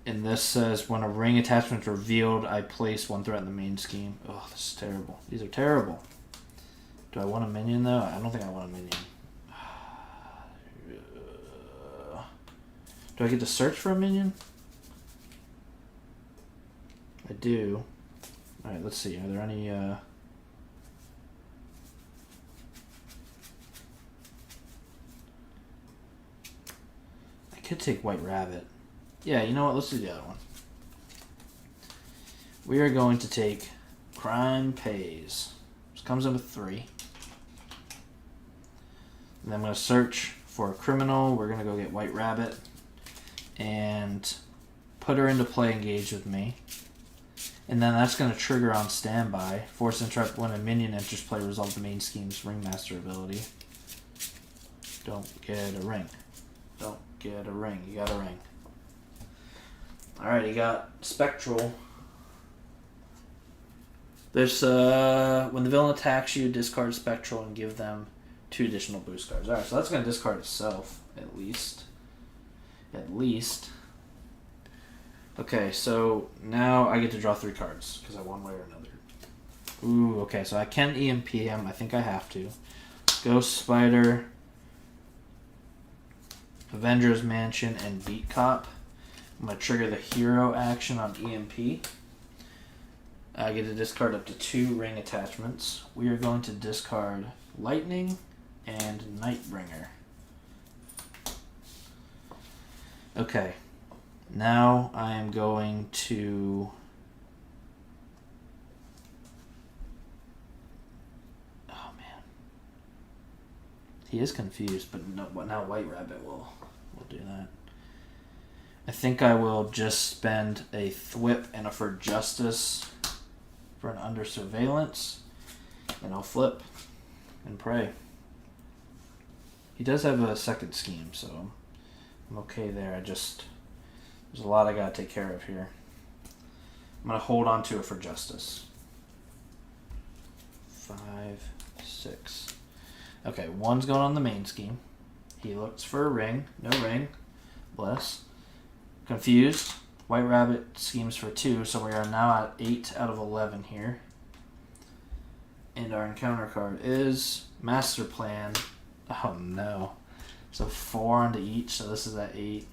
And this says, when a ring attachment is revealed, I place one threat in the main scheme. Oh, this is terrible. These are terrible. Do I want a minion, though? I don't think I want a minion. Do I get to search for a minion? I do. Alright, let's see. Are there any... I could take White Rabbit. Yeah, you know what? Let's do the other one. We are going to take Crime Pays. This comes in with 3. And I'm going to search for a criminal. We're going to go get White Rabbit. And put her into play engaged with me. And then that's going to trigger on standby. Force interrupt when a minion enters play. Resolve the main scheme's Ringmaster ability. Don't get a ring. Don't get a ring. You got a ring. Alright, you got Spectral. There's when the villain attacks you, discard Spectral and give them 2 additional boost cards. Alright, so that's going to discard itself, at least. At least. Okay, so now I get to draw 3 cards, because I one way or another. Ooh, okay, so I can EMP him. I think I have to. Ghost Spider, Avengers Mansion, and Beat Cop. I'm going to trigger the hero action on EMP. I get to discard up to 2 ring attachments. We are going to discard Lightning and Nightbringer. Okay. Now I am going to... Oh, man. He is confused, but no, now White Rabbit will do that. I think I will just spend a Thwip and a For Justice for an Under Surveillance, and I'll flip and pray. He does have a second scheme, so I'm okay there. There's a lot I gotta take care of here. I'm gonna hold on to it for Justice. 5, 6. Okay, 1's going on the main scheme. He looks for a ring. No ring. Bless. Confused. White Rabbit schemes for 2, so we are now at 8 out of 11 here. And our encounter card is Master Plan. Oh no. So 4 onto each, so this is at 8.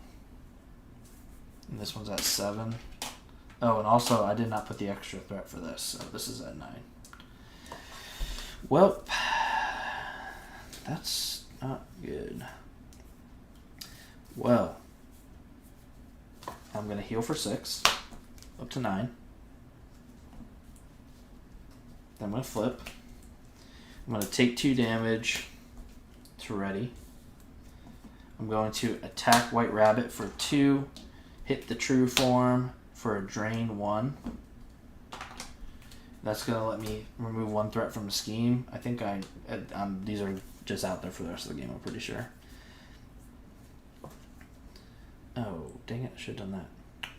And this one's at 7. Oh, and also I did not put the extra threat for this, so this is at 9. Well, that's not good. Well, I'm going to heal for 6, up to 9. Then I'm going to flip. I'm going to take 2 damage to ready. I'm going to attack White Rabbit for 2, hit the true form for a drain 1. That's going to let me remove 1 threat from the scheme. I think these are just out there for the rest of the game, I'm pretty sure. Oh, dang it, I should have done that.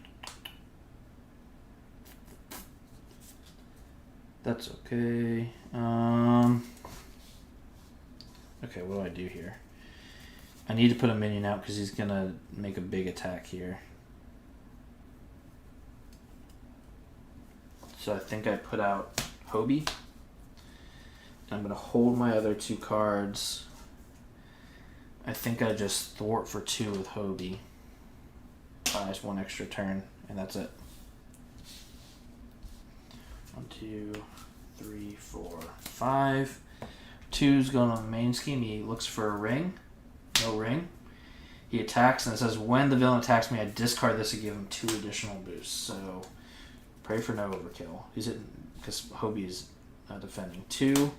That's okay. Okay, what do I do here? I need to put a minion out because he's going to make a big attack here. So I think I put out Hobie. I'm going to hold my other 2 cards. I think I just thwart for 2 with Hobie. Buys 1 extra turn, and that's it. 1, 2, 3, 4, 5. 2's going on the main scheme. He looks for a ring. No ring. He attacks, and it says, when the villain attacks me, I discard this and give him 2 additional boosts. So, pray for no overkill. He's hitting, because Hobie's defending. 2,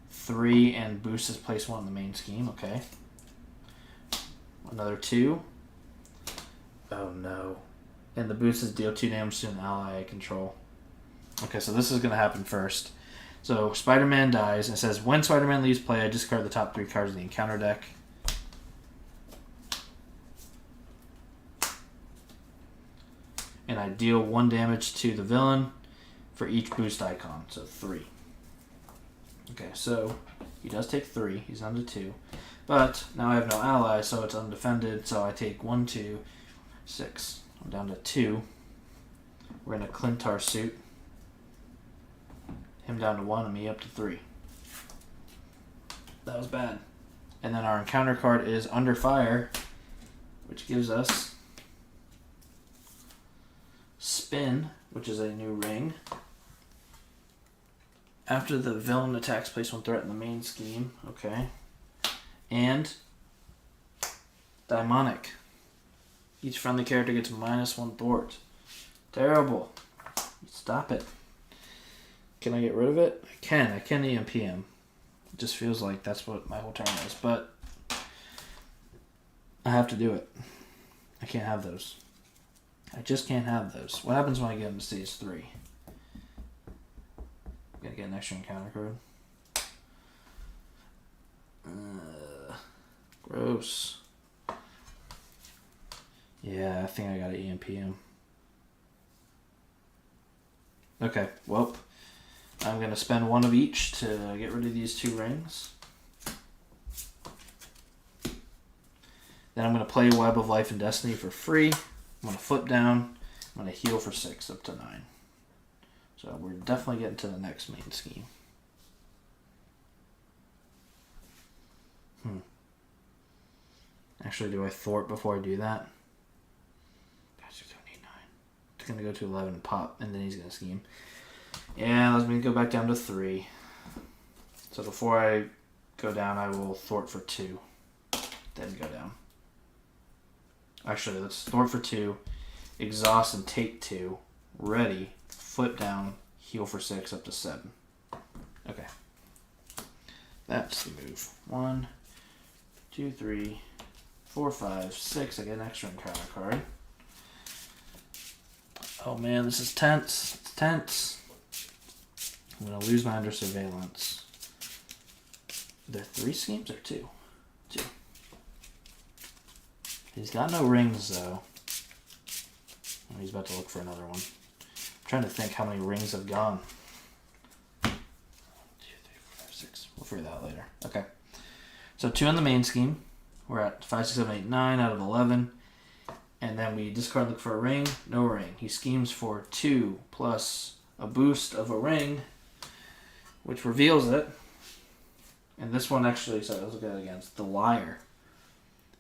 3, and boost is place 1 in the main scheme. Okay. Another 2. Oh no. And the boost is deal 2 damage to an ally I control. Okay, so this is going to happen first. So, Spider-Man dies, and it says, when Spider-Man leaves play, I discard the top 3 cards in the encounter deck. And I deal 1 damage to the villain for each boost icon, so 3. Okay, so he does take 3. He's down to 2. But now I have no ally, so it's undefended, so I take 1, 2, 6. I'm down to 2. We're in a Clintar suit. Him down to 1 and me up to 3. That was bad. And then our encounter card is Under Fire, which gives us Spin, which is a new ring. After the villain attacks, place 1 threat in the main scheme. Okay. And Daimonic. Each friendly character gets -1 thwart. Terrible. Stop it. Can I get rid of it? I can. I can EMP him. It just feels like that's what my whole turn is. But I have to do it. I can't have those. I just can't have those. What happens when I get him to stage 3? Gotta get an extra encounter card. Gross. Yeah, I think I gotta EMP him. Okay, well, I'm gonna spend 1 of each to get rid of these 2 rings. Then I'm gonna play Web of Life and Destiny for free. I'm gonna flip down. I'm gonna heal for 6 up to 9. So we're definitely getting to the next main scheme. Actually, do I thwart before I do that? It's gonna go to 11 and pop, and then he's gonna scheme. Yeah, let me go back down to 3. So before I go down, I will thwart for 2. Then go down. Actually, let's thwart for 2, exhaust and take 2, ready, flip down, heal for 6 up to 7. Okay. That's the move. 1, 2, 3, 4, 5, 6. I get an extra encounter card. Oh man, this is tense. It's tense. I'm going to lose my under surveillance. Are there 3 schemes or 2? 2. He's got no rings though. Oh, he's about to look for another one. I'm trying to think how many rings have gone. 1, 2, 3, 4, 5, 6. We'll figure that out later. Okay. So 2 in the main scheme. We're at 5, 6, 7, 8, 9 out of 11. And then we discard, look for a ring. No ring. He schemes for 2 plus a boost of a ring, which reveals it. And this one actually, sorry, let's look at it again. It's the Liar.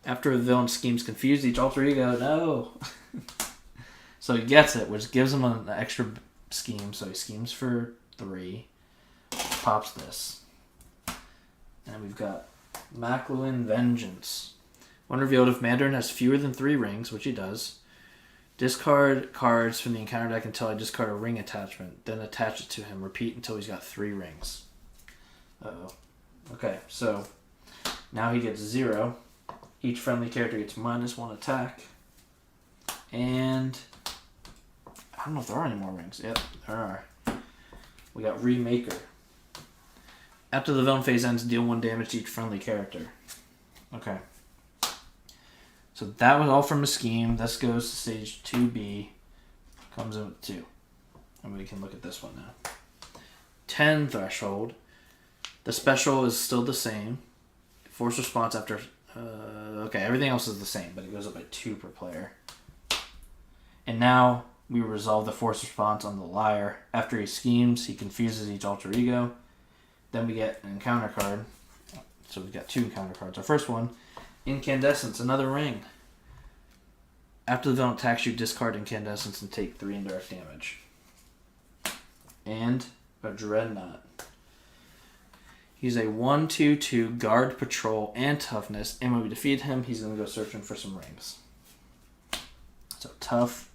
After a villain schemes confused each alter ego, no. So he gets it, which gives him an extra scheme. So he schemes for 3, pops this. And we've got Macluin Vengeance. When revealed, if Mandarin has fewer than 3 rings, which he does, discard cards from the encounter deck until I discard a ring attachment, then attach it to him. Repeat until he's got 3 rings. Uh-oh. Okay, so now he gets 0. Each friendly character gets -1 attack. And I don't know if there are any more rings. Yep, there are. We got Remaker. After the villain phase ends, deal 1 damage to each friendly character. Okay. So that was all from a scheme. This goes to stage 2B. Comes in with 2. And we can look at this one now. 10 threshold. The special is still the same. Force response after... okay, everything else is the same, but it goes up by 2 per player. And now we resolve the force response on the Liar. After he schemes, he confuses each alter ego. Then we get an encounter card. So we've got 2 encounter cards. Our first one, Incandescence, another ring. After the villain attacks you, discard Incandescence and take 3 indirect damage. and a Dreadnought. He's a 1/2/2 guard, patrol, and toughness. And when we defeat him, he's going to go searching for some rings. So tough.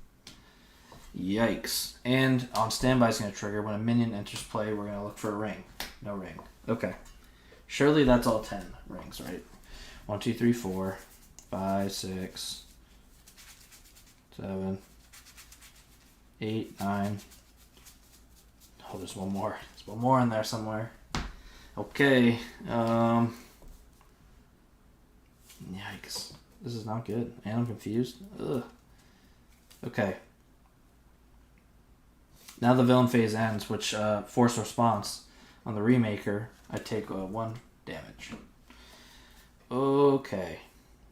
Yikes. And on standby is going to trigger. When a minion enters play, we're going to look for a ring. No ring. Okay. Surely that's all 10 rings, right? 1, 2, 3, 4, 5, 6, 7, 8, 9. Oh, there's one more. There's one more in there somewhere. Okay. Yikes. This is not good. And I'm confused. Ugh. Okay. Now the villain phase ends, which force response on the Remaker, I take 1 damage. Okay.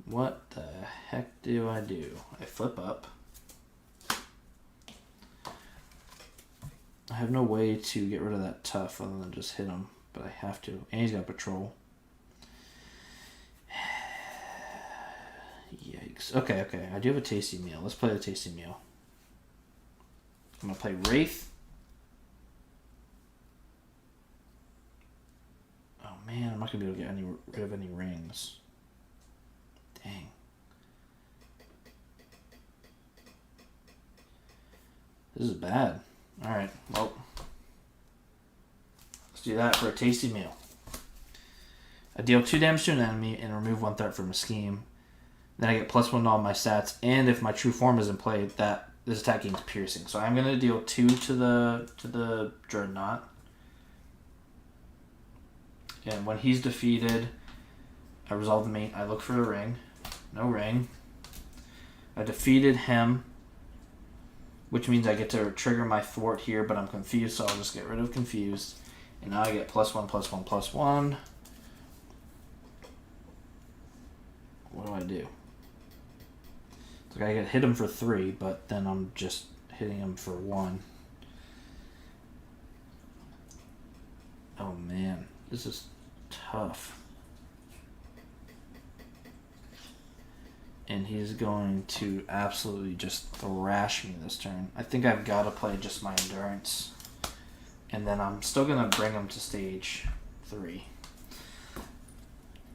What the heck do? I flip up. I have no way to get rid of that tough other than just hit him, but I have to. And he's got patrol. Yikes. Okay. I do have a tasty meal. Let's play the tasty meal. I'm going to play Wraith. Oh man, I'm not going to be able to get rid of any rings. Dang. This is bad. Alright, well. Let's do that for a tasty meal. I deal 2 damage to an enemy and remove 1 threat from a scheme. Then I get +1 to all my stats, and if my true form is in play, this attack gains piercing. So I'm gonna deal 2 to the Dreadnought. And when he's defeated, I resolve the main. I look for a ring. No ring. I defeated him, which means I get to trigger my thwart here, but I'm confused, so I'll just get rid of confused. And now I get +1/+1/+1. What do I do? It's like I get hit him for 3, but then I'm just hitting him for 1. Oh man, this is tough. And he's going to absolutely just thrash me this turn. I think I've got to play just my endurance. And then I'm still going to bring him to stage 3.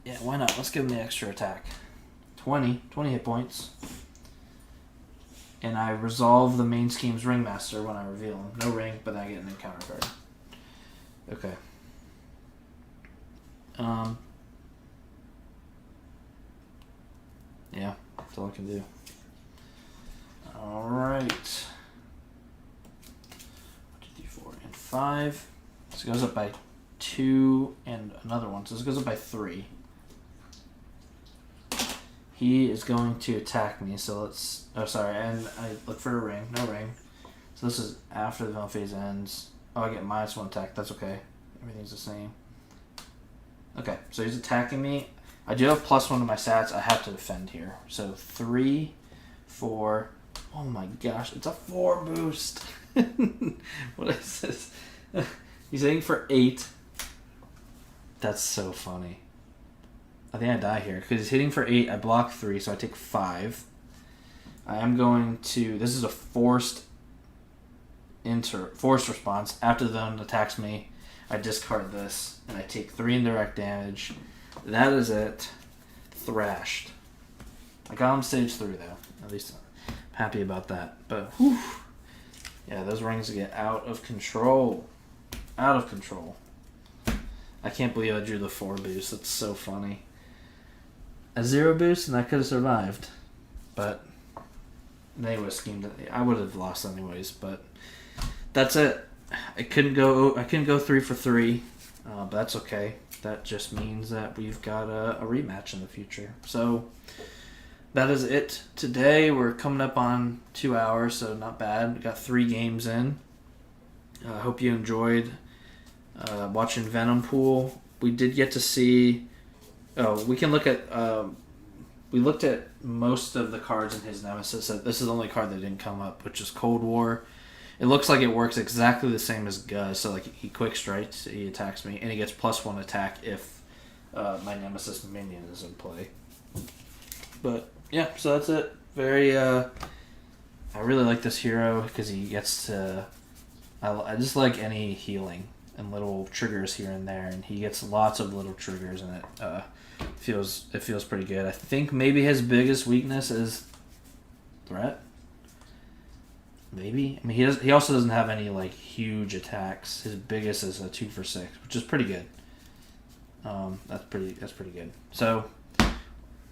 Yeah, why not? Let's give him the extra attack. 20 hit points. And I resolve the main scheme's Ringmaster when I reveal him. No ring, but I get an encounter card. Okay. Yeah, that's all I can do. Alright. 1, 2, 3, 4, and 5. This goes up by 2 and another one. So this goes up by 3. He is going to attack me, so let's... Oh, sorry, and I look for a ring. No ring. So this is after the villain phase ends. Oh, I get -1 attack. That's okay. Everything's the same. Okay, so he's attacking me. I do have +1 to my stats. I have to defend here. So 3, 4... Oh my gosh, it's a 4 boost. What is this? He's hitting for 8. That's so funny. I think I die here because he's hitting for 8. I block 3, so I take 5. I am going to... This is a forced response. After the villain attacks me, I discard this, and I take 3 indirect damage. That is it. Thrashed. I got him stage 3, though. At least I'm happy about that. But, whew. Yeah, those rings get out of control. Out of control. I can't believe I drew the 4 boost. That's so funny. A 0 boost, and I could have survived. But they would have schemed it. I would have lost anyways, but that's it. I couldn't go 3 for 3, but that's okay. That just means that we've got a rematch in the future. So that is it today. We're coming up on 2 hours, so not bad. We got 3 games in. I hope you enjoyed watching Venompool. We did get to see... Oh, we can look at... we looked at most of the cards in his Nemesis. This is the only card that didn't come up, which is Cold War. It looks like it works exactly the same as Gus. So like he quick strikes, he attacks me, and he gets +1 attack if my Nemesis minion is in play. But yeah, so that's it. Very I really like this hero because he gets to I just like any healing and little triggers here and there, and he gets lots of little triggers, and it feels pretty good. I think maybe his biggest weakness is threat. Maybe. I mean, he also doesn't have any like huge attacks. His biggest is a 2 for 6, which is pretty good. That's pretty good. So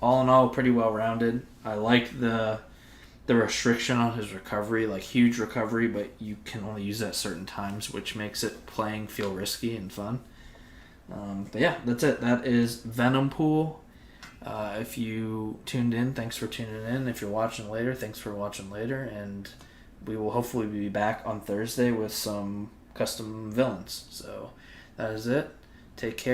all in all, pretty well rounded. I like the restriction on his recovery, like huge recovery, but you can only use it at certain times, which makes it playing feel risky and fun. But yeah, that's it. That is Venompool. If you tuned in, thanks for tuning in. If you're watching later, thanks for watching later. And we will hopefully be back on Thursday with some custom villains. So that is it. Take care.